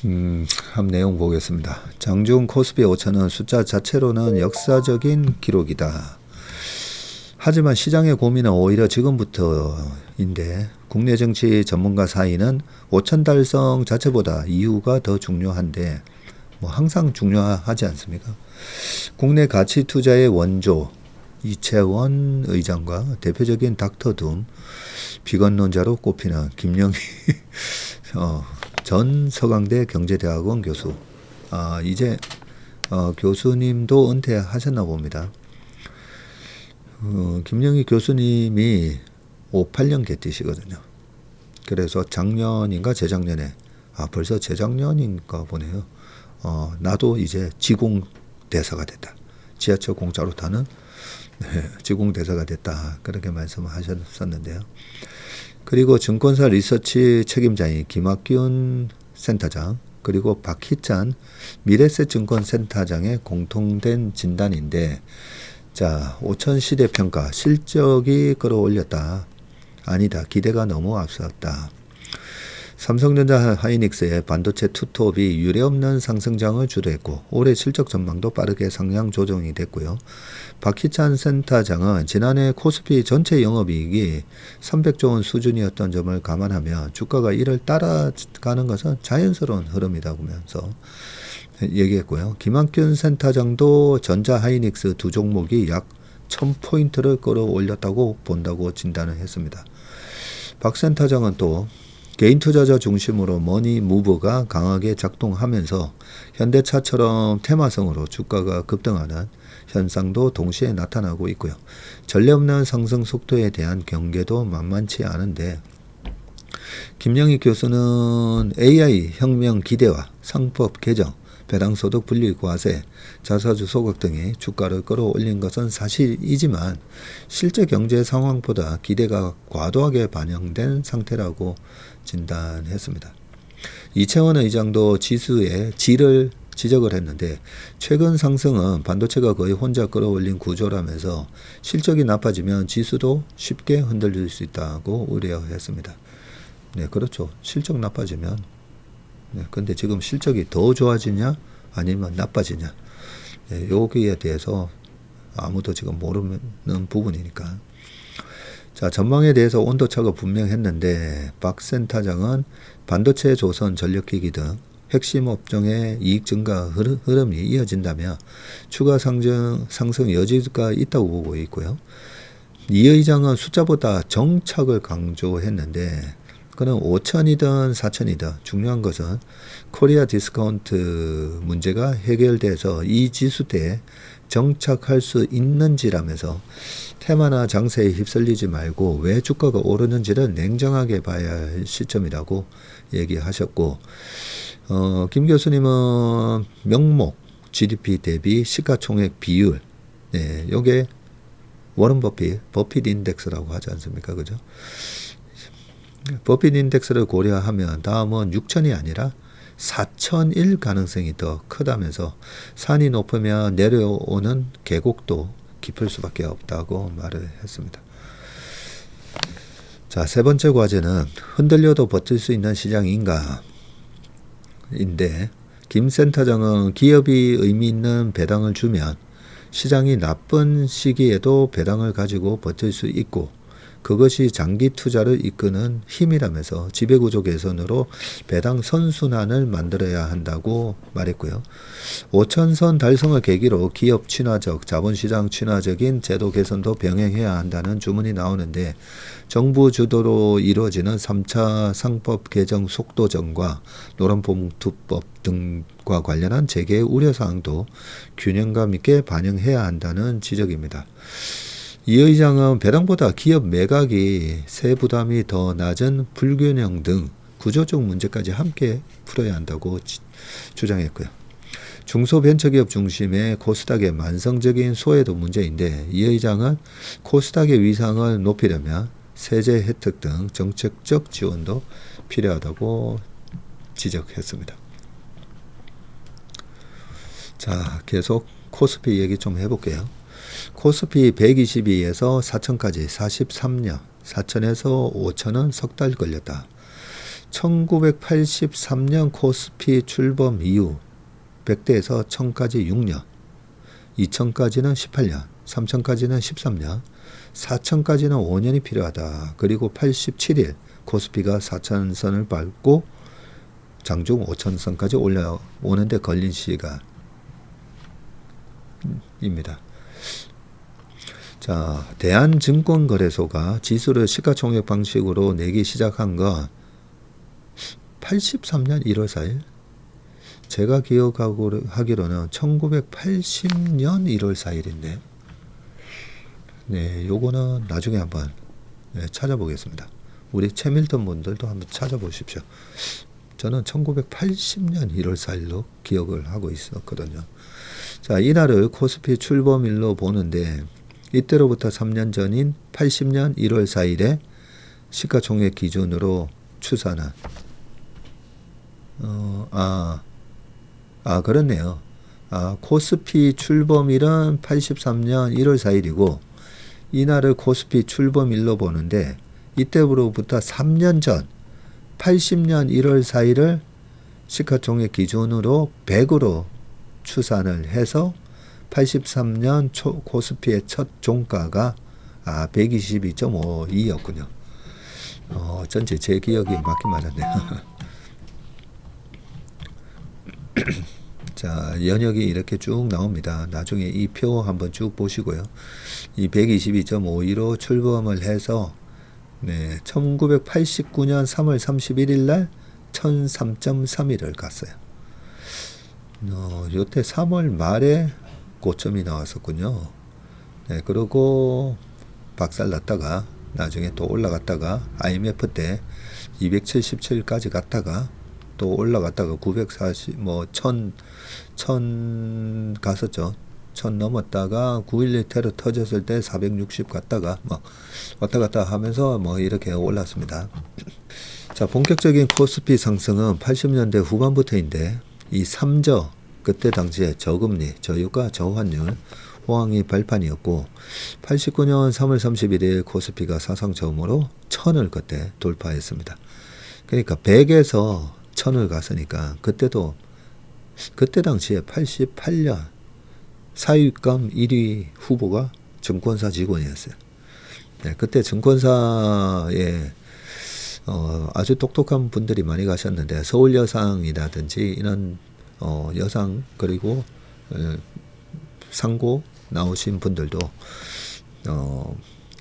한 내용 보겠습니다. 장중 코스피 5천은 숫자 자체로는 역사적인 기록이다. 하지만 시장의 고민은 오히려 지금부터인데 국내 정치 전문가 사이는 5천 달성 자체보다 이유가 더 중요한데 뭐 항상 중요하지 않습니까? 국내 가치 투자의 원조 이채원 의장과 대표적인 닥터둠 비건론자로 꼽히는 김영희 전 서강대 경제대학원 교수. 이제 교수님도 은퇴하셨나 봅니다. 김영희 교수님이 58년 개띠시거든요. 그래서 작년인가 재작년에 벌써 재작년인가 보네요. 나도 이제 지공대사가 됐다. 지하철 공짜로 타는 지공대사가 됐다. 그렇게 말씀하셨었는데요. 그리고 증권사 리서치 책임자인 김학균 센터장 그리고 박희찬 미래세증권센터장의 공통된 진단인데 자 5천 시대평가 실적이 끌어올렸다. 아니다. 기대가 너무 앞섰다. 삼성전자 하이닉스의 반도체 투톱이 유례없는 상승장을 주도했고 올해 실적 전망도 빠르게 상향 조정이 됐고요. 박희찬 센터장은 지난해 코스피 전체 영업이익이 300조 원 수준이었던 점을 감안하며 주가가 이를 따라가는 것은 자연스러운 흐름이라고 하면서 얘기했고요. 김학균 센터장도 전자 하이닉스 두 종목이 약 1000포인트를 끌어올렸다고 본다고 진단을 했습니다. 박 센터장은 또 개인 투자자 중심으로 머니 무브가 강하게 작동하면서 현대차처럼 테마성으로 주가가 급등하는 현상도 동시에 나타나고 있고요. 전례 없는 상승 속도에 대한 경계도 만만치 않은데 김영희 교수는 AI 혁명 기대와 상법 개정, 배당소득 분리 과세, 자사주 소각 등이 주가를 끌어올린 것은 사실이지만 실제 경제 상황보다 기대가 과도하게 반영된 상태라고 진단했습니다. 이채원 의장도 지수의 질을 지적을 했는데 최근 상승은 반도체가 거의 혼자 끌어올린 구조라면서 실적이 나빠지면 지수도 쉽게 흔들릴 수 있다고 우려했습니다. 네, 그렇죠. 실적 나빠지면 근데 지금 실적이 더 좋아지냐 아니면 나빠지냐 여기에 대해서 아무도 지금 모르는 부분이니까 자 전망에 대해서 온도차가 분명했는데 박 센터장은 반도체, 조선, 전력기기 등 핵심 업종의 이익 증가 흐름이 이어진다며 추가 상승 여지가 있다고 보고 있고요. 이 의장은 숫자보다 정착을 강조했는데 그는 5천이든 4천이든 중요한 것은 코리아 디스카운트 문제가 해결돼서 이 지수대에 정착할 수 있는지라면서 테마나 장세에 휩쓸리지 말고 왜 주가가 오르는지를 냉정하게 봐야 할 시점이라고 얘기하셨고 김 교수님은 명목, GDP 대비 시가총액 비율 요게 워런 버핏 인덱스라고 하지 않습니까? 그죠? 버핏 인덱스를 고려하면 다음은 6천이 아니라 4천일 가능성이 더 크다면서 산이 높으면 내려오는 계곡도 깊을 수밖에 없다고 말을 했습니다. 자, 세 번째 과제는 흔들려도 버틸 수 있는 시장인가 인데 김 센터장은 기업이 의미 있는 배당을 주면 시장이 나쁜 시기에도 배당을 가지고 버틸 수 있고 그것이 장기 투자를 이끄는 힘이라면서 지배구조 개선으로 배당 선순환을 만들어야 한다고 말했고요. 5천선 달성을 계기로 기업 친화적, 자본시장 친화적인 제도 개선도 병행해야 한다는 주문이 나오는데 정부 주도로 이루어지는 3차 상법 개정 속도전과 노란봉투법 등과 관련한 재개의 우려사항도 균형감 있게 반영해야 한다는 지적입니다. 이 의장은 배당보다 기업 매각이 세부담이 더 낮은 불균형 등 구조적 문제까지 함께 풀어야 한다고 주장했고요. 중소벤처기업 중심의 코스닥의 만성적인 소외도 문제인데 이 의장은 코스닥의 위상을 높이려면 세제 혜택 등 정책적 지원도 필요하다고 지적했습니다. 자, 계속 코스피 얘기 좀 해볼게요. 코스피 122에서 4천까지 43년, 4천에서 5천은 석 달 걸렸다. 1983년 코스피 출범 이후 100대에서 1000까지 6년, 2000까지는 18년, 3000까지는 13년, 4000까지는 5년이 필요하다. 그리고 87일 코스피가 4000선을 밟고 장중 5000선까지 올라오는데 걸린 시간입니다. 자, 대한증권거래소가 지수를 시가총액 방식으로 내기 시작한 건 83년 1월 4일? 제가 기억하기로는 1980년 1월 4일인데, 네, 요거는 나중에 한번 찾아보겠습니다. 우리 최밀턴 분들도 한번 찾아보십시오. 저는 1980년 1월 4일로 기억을 하고 있었거든요. 자, 이날을 코스피 출범일로 보는데, 이때로부터 3년 전인 80년 1월 4일에 시가총액 기준으로 추산한 그렇네요. 코스피 출범일은 83년 1월 4일이고 이날을 코스피 출범일로 보는데 이때로부터 3년 전 80년 1월 4일을 시가총액 기준으로 100으로 추산을 해서 83년 코스피의 첫 종가가 122.52였군요. 전체 제 기억이 맞긴 맞았네요. 자, 연역이 이렇게 쭉 나옵니다. 나중에 이 표 한번 쭉 보시고요. 이 122.52로 출범을 해서 1989년 3월 31일 날 1003.31을 갔어요. 요때 3월 말에 고점이 나왔었군요. 네, 그리고 박살 났다가 나중에 또 올라갔다가 IMF 때 277까지 갔다가 또 올라갔다가 940 1000 갔었죠. 1000 넘었다가 9.11 테러 터졌을 때 460 갔다가 왔다 갔다 하면서 이렇게 올랐습니다. 자, 본격적인 코스피 상승은 80년대 후반부터인데 이 3저 그때 당시에 저금리, 저유가, 저환율, 호황이 발판이었고 89년 3월 31일 코스피가 사상 처음으로 1000을 그때 돌파했습니다. 그러니까 100에서 1000을 갔으니까 그때 당시에 88년 사윗감 1위 후보가 증권사 직원이었어요. 네, 그때 증권사에 아주 똑똑한 분들이 많이 가셨는데 서울여상이라든지 이런 여상 그리고 상고 나오신 분들도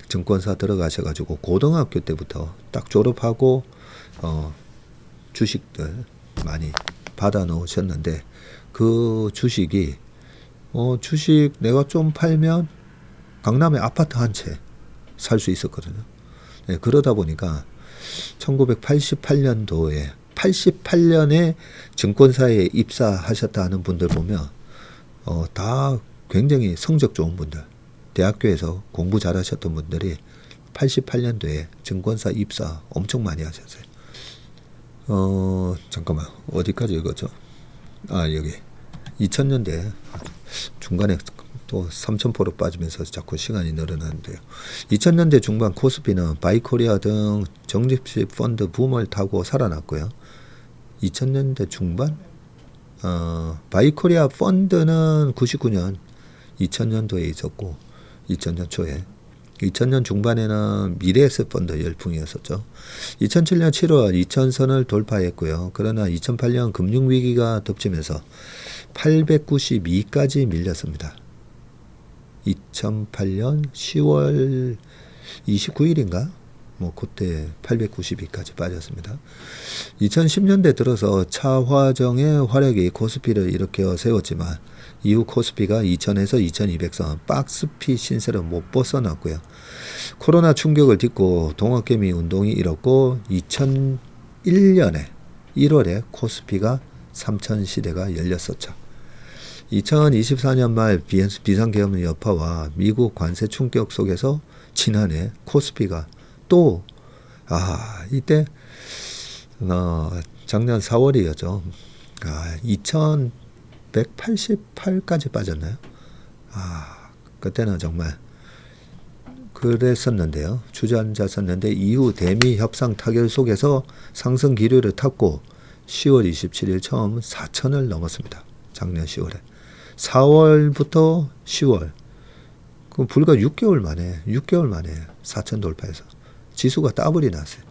증권사 들어가셔가지고 고등학교 때부터 딱 졸업하고 주식들 많이 받아 놓으셨는데 그 주식이 주식 내가 좀 팔면 강남에 아파트 한 채 살 수 있었거든요. 네, 그러다 보니까 1988년도에 88년에 증권사에 입사하셨다 하는 분들 보면 다 굉장히 성적 좋은 분들, 대학교에서 공부 잘하셨던 분들이 88년도에 증권사 입사 엄청 많이 하셨어요. 잠깐만 어디까지 읽었죠? 여기 2000년대 중간에 또 3000% 빠지면서 자꾸 시간이 늘어나는데요. 2000년대 중반 코스피는 바이코리아 등 적립식 펀드 붐을 타고 살아났고요. 2000년대 중반 바이코리아 펀드는 99년 2000년도에 있었고 2000년 초에 2000년 중반에는 미래에셋 펀드 열풍이었었죠. 2007년 7월 2000선을 돌파했고요. 그러나 2008년 금융위기가 덮치면서 892까지 밀렸습니다. 2008년 10월 29일인가? 그때 892까지 빠졌습니다. 2010년대 들어서 차화정의 활약이 코스피를 일으켜 세웠지만 이후 코스피가 2000에서 2200선 박스피 신세를 못 벗어났고요. 코로나 충격을 딛고 동학개미 운동이 일었고 2001년에 1월에 코스피가 3000 시대가 열렸었죠. 2024년 말 비상계엄 여파와 미국 관세 충격 속에서 지난해 코스피가 또 이때 작년 4월이었죠. 2188까지 빠졌나요? 그때는 정말 그랬었는데요. 주저앉았었는데 이후 대미 협상 타결 속에서 상승 기류를 탔고 10월 27일 처음 4천을 넘었습니다. 작년 10월에. 4월부터 10월. 그 불과 6개월 만에 4천 돌파해서 지수가 더블이 났어요.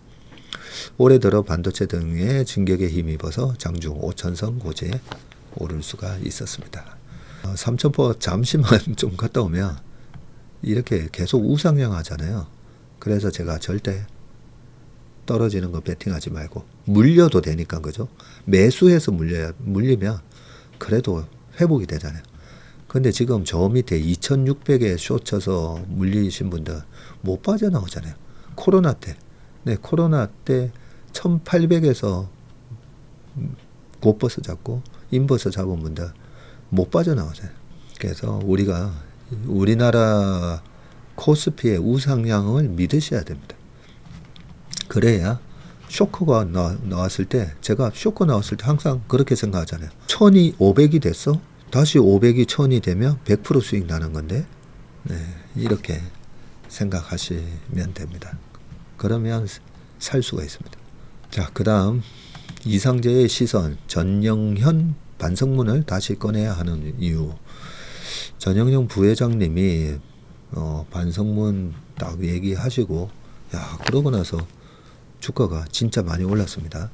올해 들어 반도체 등의 진격에 힘입어서 장중 5천선 고지에 오를 수가 있었습니다. 3,000% 잠시만 좀 갔다 오면 이렇게 계속 우상향하잖아요. 그래서 제가 절대 떨어지는 거 베팅하지 말고 물려도 되니까 그죠? 매수해서 물리면 그래도 회복이 되잖아요. 근데 지금 저 밑에 2600에 숏 쳐서 물리신 분들 못 빠져나오잖아요. 코로나 때. 네, 코로나 때 1800에서 곧버스 잡고 인버스 잡은 분들 못 빠져나오잖아요. 그래서 우리나라 코스피의 우상향을 믿으셔야 됩니다. 그래야 쇼크가 나왔을 때, 제가 쇼크 나왔을 때 항상 그렇게 생각하잖아요. 1500이 됐어? 다시 500이 1000이 되면 100% 수익 나는 건데, 네, 이렇게 생각하시면 됩니다. 그러면 살 수가 있습니다. 자, 그 다음 이상재의 시선, 전영현 반성문을 다시 꺼내야 하는 이유. 전영현 부회장님이 반성문 딱 얘기하시고, 야, 그러고 나서 주가가 진짜 많이 올랐습니다.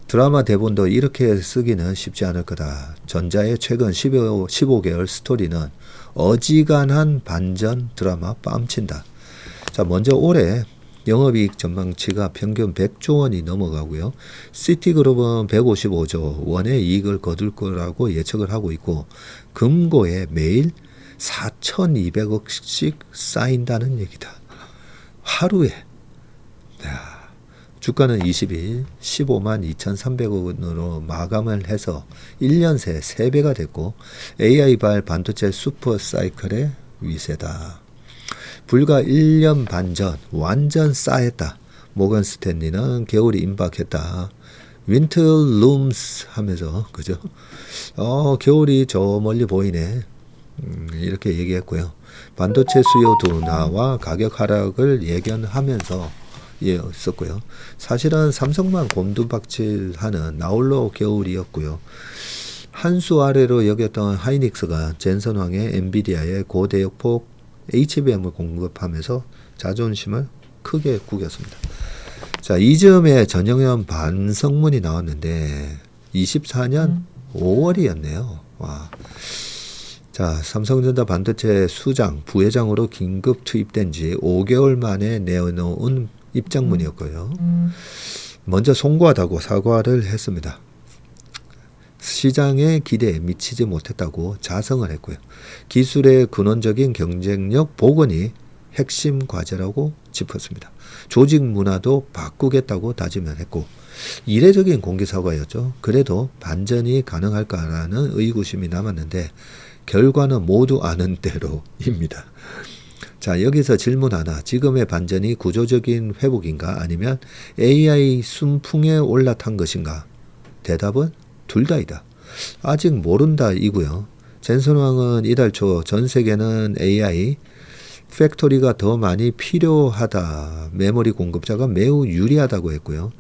드라마 대본도 이렇게 쓰기는 쉽지 않을 거다. 전자의 최근 15개월 스토리는 어지간한 반전 드라마 뺨친다. 자, 먼저 올해 영업이익 전망치가 평균 100조 원이 넘어가고요. 시티그룹은 155조 원의 이익을 거둘 거라고 예측을 하고 있고, 금고에 매일 4,200억씩 쌓인다는 얘기다. 하루에. 야, 주가는 20일 15만 2,300원으로 마감을 해서 1년 새 3배가 됐고, AI발 반도체 슈퍼 사이클의 위세다. 불과 1년 반 전 완전 싸했다. 모건 스탠리는 겨울이 임박했다. 윈터 룸스 하면서, 그죠? 겨울이 저 멀리 보이네. 이렇게 얘기했고요. 반도체 수요 둔화와 가격 하락을 예견하면서 썼고요. 사실은 삼성만 곤두박질하는 나홀로 겨울이었고요. 한 수 아래로 여겼던 하이닉스가 젠선왕의 엔비디아의 고대역폭 HBM을 공급하면서 자존심을 크게 구겼습니다. 자, 이즈음에 전영현 반성문이 나왔는데 24년 5월이었네요. 와. 자, 삼성전자 반도체 수장, 부회장으로 긴급 투입된 지 5개월 만에 내어놓은 입장문이었고요. 먼저 송구하다고 사과를 했습니다. 시장의 기대에 미치지 못했다고 자성을 했고요. 기술의 근원적인 경쟁력 복원이 핵심 과제라고 짚었습니다. 조직 문화도 바꾸겠다고 다짐을 했고, 이례적인 공개사과였죠. 그래도 반전이 가능할까라는 의구심이 남았는데 결과는 모두 아는 대로입니다. 자, 여기서 질문 하나. 지금의 반전이 구조적인 회복인가 아니면 AI 순풍에 올라탄 것인가? 대답은 둘 다이다. 아직 모른다 이고요. 젠슨왕은 이달 초 전 세계는 AI 팩토리가 더 많이 필요하다. 메모리 공급자가 매우 유리하다고 했고요.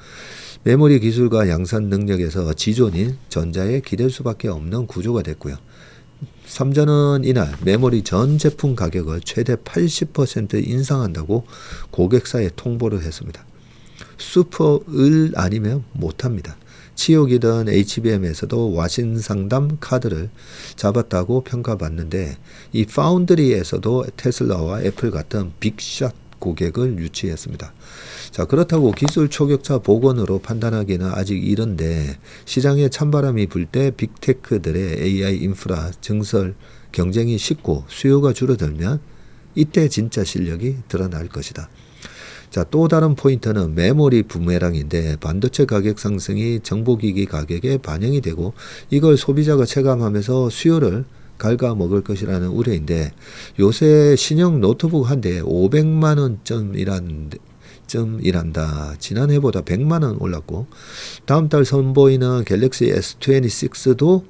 메모리 기술과 양산 능력에서 지존인 전자에 기댈 수밖에 없는 구조가 됐고요. 삼전은 이날 메모리 전 제품 가격을 최대 80% 인상한다고 고객사에 통보를 했습니다. 슈퍼을 아니면 못합니다. 치욕이던 HBM에서도 와신상담 카드를 잡았다고 평가받는데, 이 파운드리에서도 테슬라와 애플 같은 빅샷 고객을 유치했습니다. 자, 그렇다고 기술 초격차 복원으로 판단하기는 아직 이른데, 시장에 찬바람이 불 때 빅테크들의 AI 인프라 증설 경쟁이 식고 수요가 줄어들면 이때 진짜 실력이 드러날 것이다. 자, 또 다른 포인트는 메모리 부메랑인데, 반도체 가격 상승이 정보기기 가격에 반영이 되고 이걸 소비자가 체감하면서 수요를 갉아먹을 것이라는 우려인데, 요새 신형 노트북 한 대에 500만 원쯤이란다. 지난해보다 100만 원 올랐고, 다음 달 선보이는 갤럭시 S26도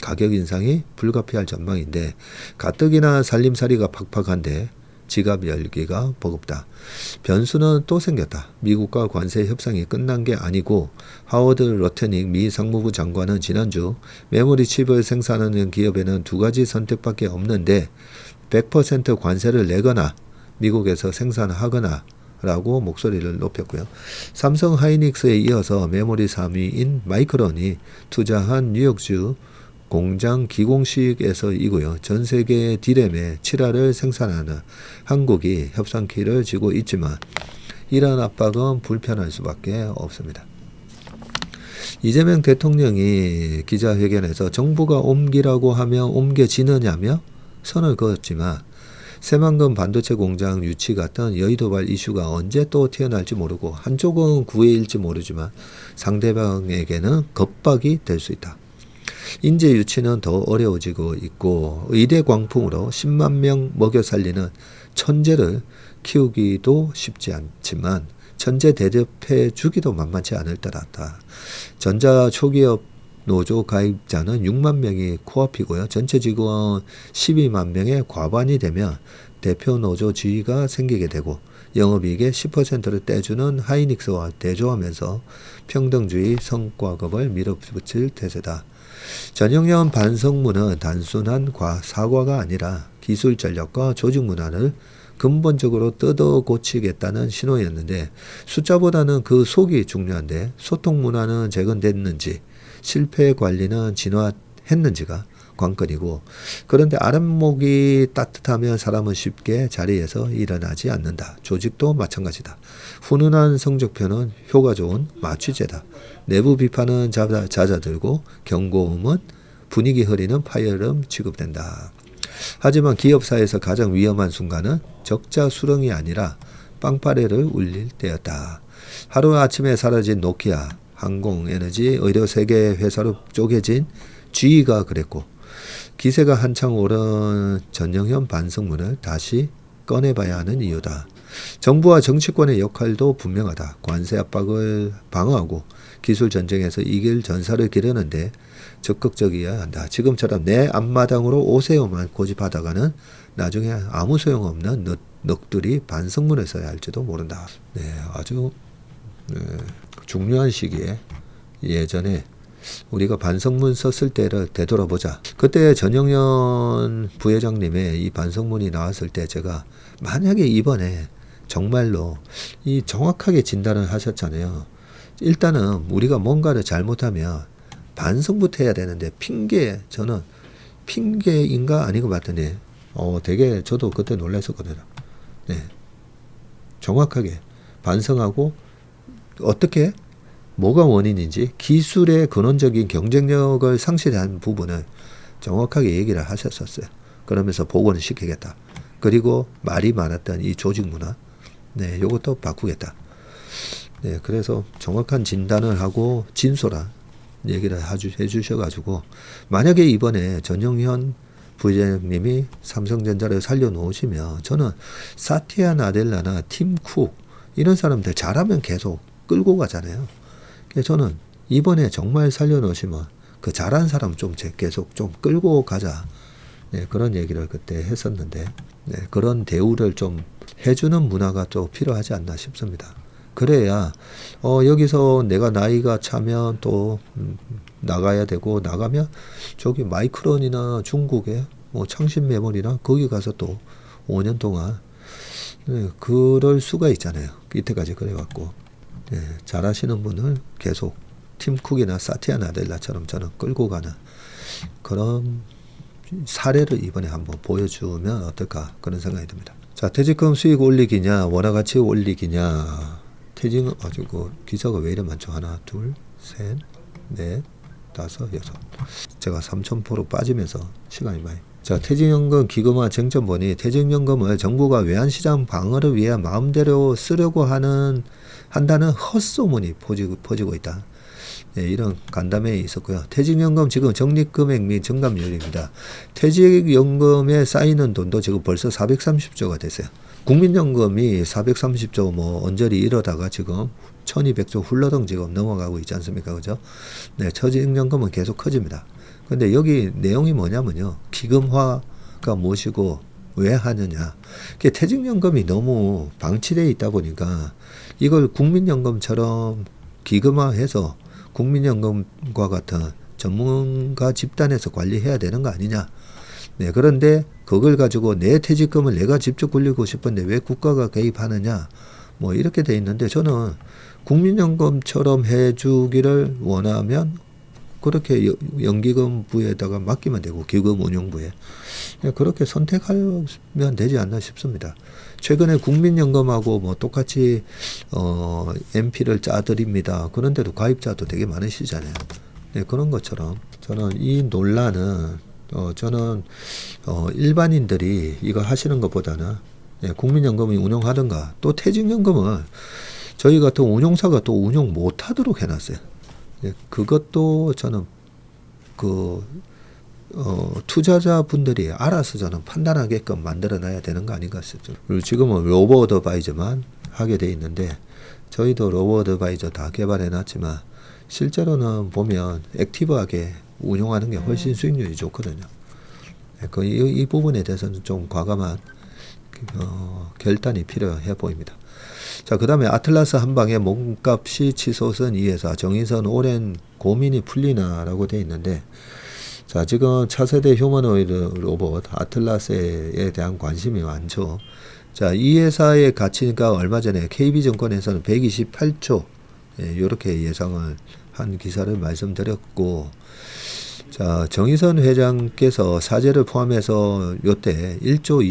가격 인상이 불가피할 전망인데, 가뜩이나 살림살이가 팍팍한데 지갑 열기가 버겁다. 변수는 또 생겼다. 미국과 관세 협상이 끝난 게 아니고 하워드 러트닉 미 상무부 장관은 지난주 메모리 칩을 생산하는 기업에는 두 가지 선택밖에 없는데 100% 관세를 내거나 미국에서 생산하거나 라고 목소리를 높였고요. 삼성 하이닉스에 이어서 메모리 3위인 마이크론이 투자한 뉴욕주 공장 기공식에서이고요. 전 세계 디램의 7화를 생산하는 한국이 협상키를 쥐고 있지만 이러한 압박은 불편할 수밖에 없습니다. 이재명 대통령이 기자회견에서 정부가 옮기라고 하면 옮겨지느냐며 선을 그었지만 새만금 반도체 공장 유치 같은 여의도발 이슈가 언제 또 튀어나올지 모르고 한쪽은 구애일지 모르지만 상대방에게는 겁박이 될 수 있다. 인재 유치는 더 어려워지고 있고 의대 광풍으로 10만 명 먹여 살리는 천재를 키우기도 쉽지 않지만 천재 대접해 주기도 만만치 않을 듯하다. 전자 초기업 노조 가입자는 6만 명이 코앞이고요. 전체 직원 12만 명의 과반이 되면 대표 노조 지위가 생기게 되고 영업이익의 10%를 떼주는 하이닉스와 대조하면서 평등주의 성과급을 밀어붙일 태세다. 전형연 반성문은 단순한 사과가 아니라 기술 전략과 조직 문화를 근본적으로 뜯어 고치겠다는 신호였는데 숫자보다는 그 속이 중요한데 소통 문화는 재건됐는지 실패 관리는 진화했는지가 관건이고 그런데 아랫목이 따뜻하면 사람은 쉽게 자리에서 일어나지 않는다. 조직도 마찬가지다. 훈훈한 성적표는 효과 좋은 마취제다. 내부 비판은 잦아들고 경고음은 분위기 흐리는 파열음 취급된다. 하지만 기업사에서 가장 위험한 순간은 적자 수렁이 아니라 빵빠레를 울릴 때였다. 하루아침에 사라진 노키아, 항공에너지, 의료 세계 회사로 쪼개진 GE가 그랬고 기세가 한창 오른 전형현 반성문을 다시 꺼내봐야 하는 이유다. 정부와 정치권의 역할도 분명하다. 관세 압박을 방어하고 기술 전쟁에서 이길 전사를 기르는데 적극적이어야 한다. 지금처럼 내 앞마당으로 오세요만 고집하다가는 나중에 아무 소용없는 넋들이 반성문을 써야 할지도 모른다. 네, 아주 중요한 시기에 예전에 우리가 반성문 썼을 때를 되돌아보자. 그때 전영현 부회장님의 이 반성문이 나왔을 때 제가 만약에 이번에 정말로 이 정확하게 진단을 하셨잖아요. 일단은 우리가 뭔가를 잘못하면 반성부터 해야 되는데 저는 핑계인가 아닌 것 같더니 되게 저도 그때 놀랐었거든요. 네. 정확하게 반성하고 어떻게 뭐가 원인인지 기술의 근원적인 경쟁력을 상실한 부분을 정확하게 얘기를 하셨었어요. 그러면서 복원을 시키겠다. 그리고 말이 많았던 이 조직 문화, 네, 요것도 바꾸겠다. 네, 그래서 정확한 진단을 하고 진솔한 얘기를 해주셔가지고 만약에 이번에 전영현 부회장님이 삼성전자를 살려놓으시면 저는 사티아 나델라나 팀 쿡 이런 사람들 잘하면 계속 끌고 가잖아요. 저는 이번에 정말 살려놓으시면 그 잘한 사람 좀 계속 좀 끌고 가자. 네, 그런 얘기를 그때 했었는데 네, 그런 대우를 좀 해주는 문화가 또 필요하지 않나 싶습니다. 그래야 여기서 내가 나이가 차면 또 나가야 되고 나가면 저기 마이크론이나 중국의 뭐 창신 메모리나 거기 가서 또 5년 동안 네, 그럴 수가 있잖아요. 이때까지 그래왔고 네, 잘하시는 분을 계속 팀쿡이나 사티아 나델라처럼 저는 끌고 가는 그런 사례를 이번에 한번 보여주면 어떨까 그런 생각이 듭니다. 자, 퇴직금 수익 올리기냐 원화가치 올리기냐 퇴직은 가지고 기사가 왜 이래 많죠? 하나 둘 셋 넷 다섯 여섯 제가 3000% 빠지면서 시간이 많이 자, 퇴직연금 기금화 쟁점본이 퇴직연금을 정부가 외환시장 방어를 위해 마음대로 쓰려고 한다는 헛소문이 퍼지고 있다. 네, 이런 간담회에 있었고요. 퇴직연금 지금 적립금액 및 증감률입니다. 퇴직연금에 쌓이는 돈도 지금 벌써 430조가 됐어요. 국민연금이 430조 뭐 언저리 이러다가 지금 1200조 훌러덩 지금 넘어가고 있지 않습니까? 그죠? 네, 퇴직연금은 계속 커집니다. 근데 여기 내용이 뭐냐면요. 기금화가 무엇이고 왜 하느냐? 그게 퇴직연금이 너무 방치되어 있다 보니까 이걸 국민연금처럼 기금화해서 국민연금과 같은 전문가 집단에서 관리해야 되는 거 아니냐? 네, 그런데 그걸 가지고 내 퇴직금을 내가 직접 굴리고 싶은데 왜 국가가 개입하느냐? 뭐 이렇게 돼 있는데 저는 국민연금처럼 해주기를 원하면 그렇게 연기금부에다가 맡기면 되고 기금운용부에 그렇게 선택하면 되지 않나 싶습니다. 최근에 국민연금하고 뭐 똑같이 MP를 짜드립니다. 그런데도 가입자도 되게 많으시잖아요. 네, 그런 것처럼 저는 이 논란은 저는 일반인들이 이거 하시는 것보다는 국민연금이 운영하든가 또 퇴직연금을 저희 같은 운용사가 또 운용 못하도록 해놨어요. 그것도 저는 투자자분들이 알아서 저는 판단하게끔 만들어놔야 되는 거 아닌가 싶죠. 그리고 지금은 로보 어드바이저만 하게 돼 있는데 저희도 로보 어드바이저 다 개발해놨지만 실제로는 보면 액티브하게 운용하는 게 훨씬 수익률이 좋거든요. 이 부분에 대해서는 좀 과감한 결단이 필요해 보입니다. 자, 그 다음에 아틀라스 한방에 몸값이 치솟은 이 회사 정의선 오랜 고민이 풀리나라고 되어 있는데 자, 지금 차세대 휴머노이드 로봇 아틀라스에 대한 관심이 많죠. 자, 이 회사의 가치가 얼마 전에 KB증권에서는 128조 이렇게 예상을 한 기사를 말씀드렸고 자, 정의선 회장께서 사재를 포함해서 요때 1조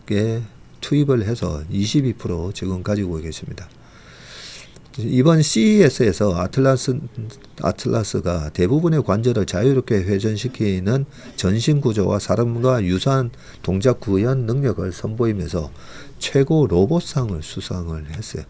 2,500억에 투입을 해서 22% 지금 가지고 계십니다. 이번 CES에서 아틀라스가 대부분의 관절을 자유롭게 회전시키는 전신 구조와 사람과 유사한 동작 구현 능력을 선보이면서 최고 로봇상을 수상을 했어요.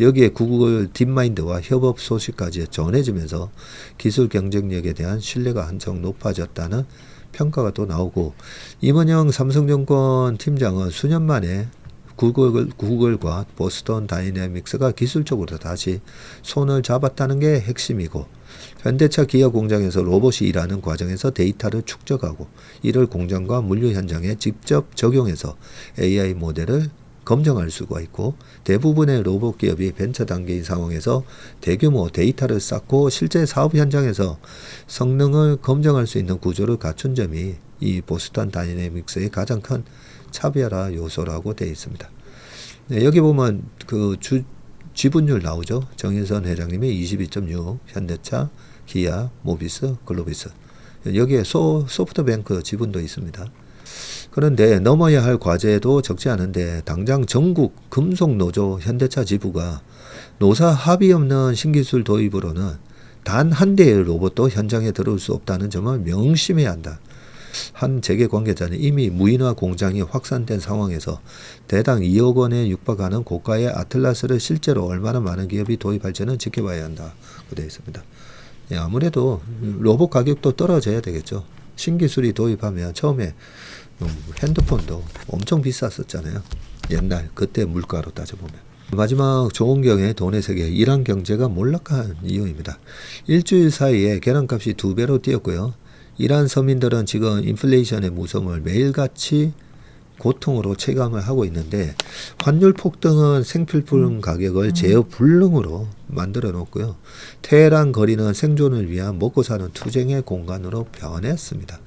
여기에 구글 딥마인드와 협업 소식까지 전해지면서 기술 경쟁력에 대한 신뢰가 한층 높아졌다는 평가가 또 나오고 임원영 삼성증권 팀장은 수년 만에 구글과 보스턴 다이내믹스가 기술적으로 다시 손을 잡았다는 게 핵심이고 현대차 기아 공장에서 로봇이 일하는 과정에서 데이터를 축적하고 이를 공장과 물류 현장에 직접 적용해서 AI 모델을 검증할 수가 있고 대부분의 로봇 기업이 벤처 단계인 상황에서 대규모 데이터를 쌓고 실제 사업 현장에서 성능을 검증할 수 있는 구조를 갖춘 점이 이 보스턴 다이내믹스의 가장 큰 차별화 요소라고 되어 있습니다. 네, 여기 보면 그 지분율 나오죠. 정의선 회장님이 22.6, 현대차, 기아, 모비스, 글로비스. 여기에 소프트뱅크 지분도 있습니다. 그런데 넘어야 할 과제도 적지 않은데 당장 전국 금속노조 현대차 지부가 노사 합의 없는 신기술 도입으로는 단 한 대의 로봇도 현장에 들어올 수 없다는 점을 명심해야 한다. 한 재계 관계자는 이미 무인화 공장이 확산된 상황에서 대당 2억 원에 육박하는 고가의 아틀라스를 실제로 얼마나 많은 기업이 도입할지는 지켜봐야 한다고 되어 있습니다. 예, 아무래도 로봇 가격도 떨어져야 되겠죠. 신기술이 도입하면 처음에 핸드폰도 엄청 비쌌었잖아요. 옛날 그때 물가로 따져보면. 마지막 조은경의 돈의 세계 이란 경제가 몰락한 이유입니다. 일주일 사이에 계란값이 2배로 뛰었고요. 이란 서민들은 지금 인플레이션의 무서움을 매일같이 고통으로 체감을 하고 있는데 환율 폭등은 생필품 가격을 제어 불능으로 만들어 놓고요. 테헤란 거리는 생존을 위한 먹고 사는 투쟁의 공간으로 변했습니다.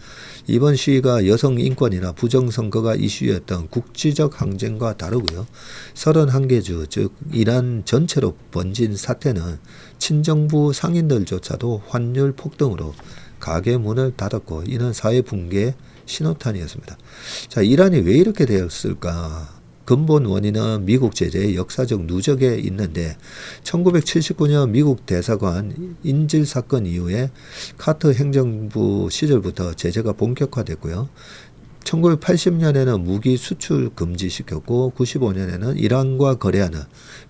이번 시위가 여성 인권이나 부정선거가 이슈였던 국지적 항쟁과 다르고요. 31개 주, 즉 이란 전체로 번진 사태는 친정부 상인들조차도 환율 폭등으로 가게 문을 닫았고 이는 사회 붕괴의 신호탄이었습니다. 자, 이란이 왜 이렇게 되었을까? 근본 원인은 미국 제재의 역사적 누적에 있는데 1979년 미국 대사관 인질 사건 이후에 카터 행정부 시절부터 제재가 본격화됐고요. 1980년에는 무기 수출 금지시켰고 95년에는 이란과 거래하는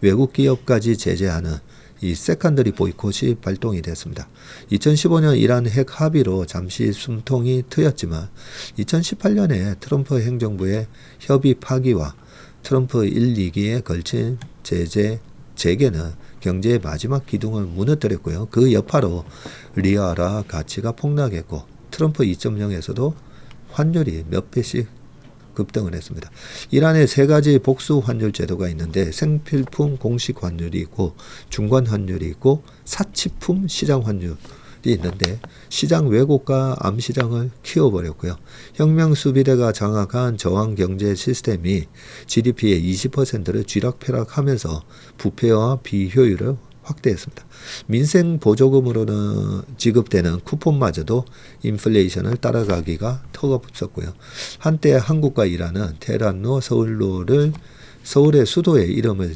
외국 기업까지 제재하는 이 세컨더리 보이콧이 발동이 됐습니다. 2015년 이란 핵 합의로 잠시 숨통이 트였지만 2018년에 트럼프 행정부의 협의 파기와 트럼프 1, 2기에 걸친 제재 재개는 경제의 마지막 기둥을 무너뜨렸고요. 그 여파로 리아라 가치가 폭락했고 트럼프 2.0에서도 환율이 몇 배씩 급등을 했습니다. 이란에 세 가지 복수 환율 제도가 있는데 생필품 공식 환율이 있고 중간 환율이 있고 사치품 시장 환율이 있는데 시장 왜곡과 암시장을 키워버렸고요. 혁명 수비대가 장악한 저항 경제 시스템이 GDP의 20%를 쥐락펴락하면서 부패와 비효율을 확대했습니다. 민생 보조금으로는 지급되는 쿠폰마저도 인플레이션을 따라가기가 턱없었고요. 한때 한국과 이란은 테헤란로 서울로를 서울의 수도의 이름을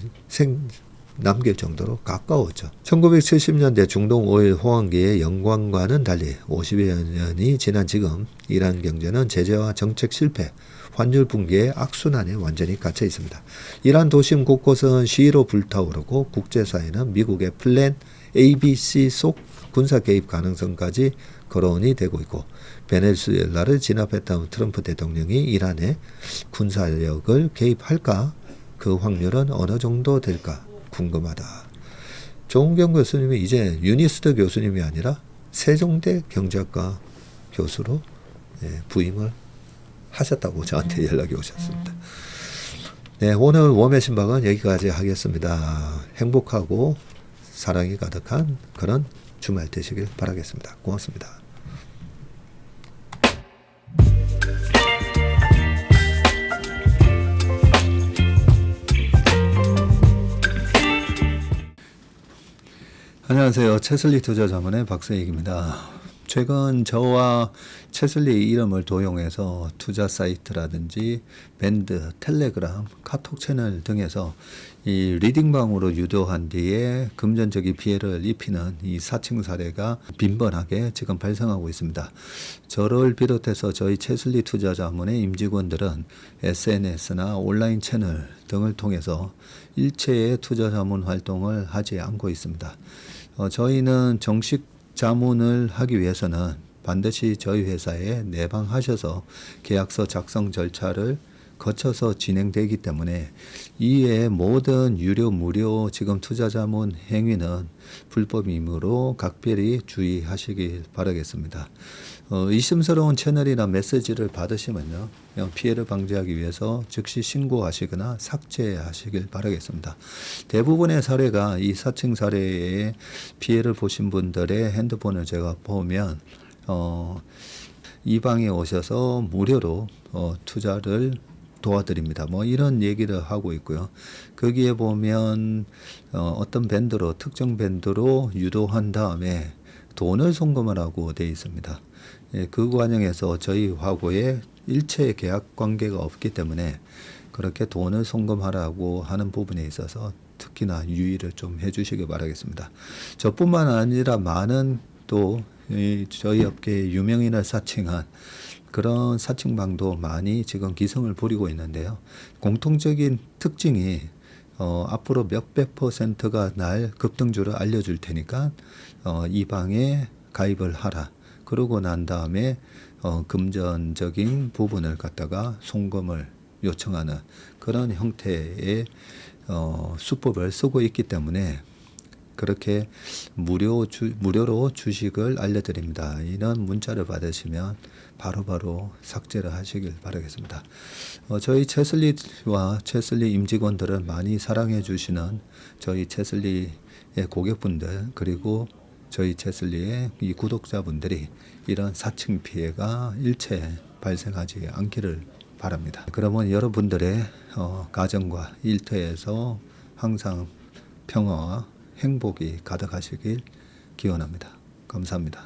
남길 정도로 가까웠죠. 1970년대 중동 오일 호황기의 영광과는 달리 50여 년이 지난 지금 이란 경제는 제재와 정책 실패, 환율 붕괴의 악순환에 완전히 갇혀 있습니다. 이란 도심 곳곳은 시위로 불타오르고 국제사회는 미국의 플랜 ABC 속 군사 개입 가능성까지 거론이 되고 있고 베네수엘라를 진압했던 트럼프 대통령이 이란에 군사력을 개입할까? 그 확률은 어느 정도 될까? 궁금하다. 조은경 교수님이 이제 유니스트 교수님이 아니라 세종대 경제학과 교수로 부임을 하셨다고 저한테 연락이 오셨습니다. 네, 오늘 웜의 신방은 여기까지 하겠습니다. 행복하고 사랑이 가득한 그런 주말 되시길 바라겠습니다. 고맙습니다. 안녕하세요. 채슬리 투자자문의 박세익입니다. 최근 저와 채슬리 이름을 도용해서 투자 사이트라든지 밴드, 텔레그램, 카톡 채널 등에서 이 리딩방으로 유도한 뒤에 금전적인 피해를 입히는 이 사칭 사례가 빈번하게 지금 발생하고 있습니다. 저를 비롯해서 저희 채슬리 투자자문의 임직원들은 SNS나 온라인 채널 등을 통해서 일체의 투자자문 활동을 하지 않고 있습니다. 저희는 정식 자문을 하기 위해서는 반드시 저희 회사에 내방하셔서 계약서 작성 절차를 거쳐서 진행되기 때문에 이외의 모든 유료 무료 지금 투자자문 행위는 불법이므로 각별히 주의하시길 바라겠습니다. 의심스러운 채널이나 메시지를 받으시면요, 그냥 피해를 방지하기 위해서 즉시 신고하시거나 삭제하시길 바라겠습니다. 대부분의 사례가 이 사칭 사례에 피해를 보신 분들의 핸드폰을 제가 보면 이 방에 오셔서 무료로 투자를 도와드립니다. 뭐 이런 얘기를 하고 있고요. 거기에 보면 어떤 밴드로 특정 밴드로 유도한 다음에 돈을 송금을 하고 되어 있습니다. 그 과정에서 저희 하고의 일체 계약 관계가 없기 때문에 그렇게 돈을 송금하라고 하는 부분에 있어서 특히나 유의를 좀 해주시기 바라겠습니다. 저뿐만 아니라 많은 또 저희 업계의 유명인을 사칭한 그런 사칭방도 많이 지금 기승을 부리고 있는데요. 공통적인 특징이 앞으로 몇백 %가 날 급등주를 알려줄 테니까 이 방에 가입을 하라. 그러고 난 다음에 금전적인 부분을 갖다가 송금을 요청하는 그런 형태의 수법을 쓰고 있기 때문에 그렇게 무료로 주식을 알려드립니다. 이런 문자를 받으시면 바로바로 삭제를 하시길 바라겠습니다. 저희 채슬리와 채슬리 임직원들을 많이 사랑해 주시는 저희 채슬리의 고객분들 그리고 저희 채슬리의 이 구독자분들이 이런 사칭 피해가 일체 발생하지 않기를 바랍니다. 그러면 여러분들의 가정과 일터에서 항상 평화와 행복이 가득하시길 기원합니다. 감사합니다.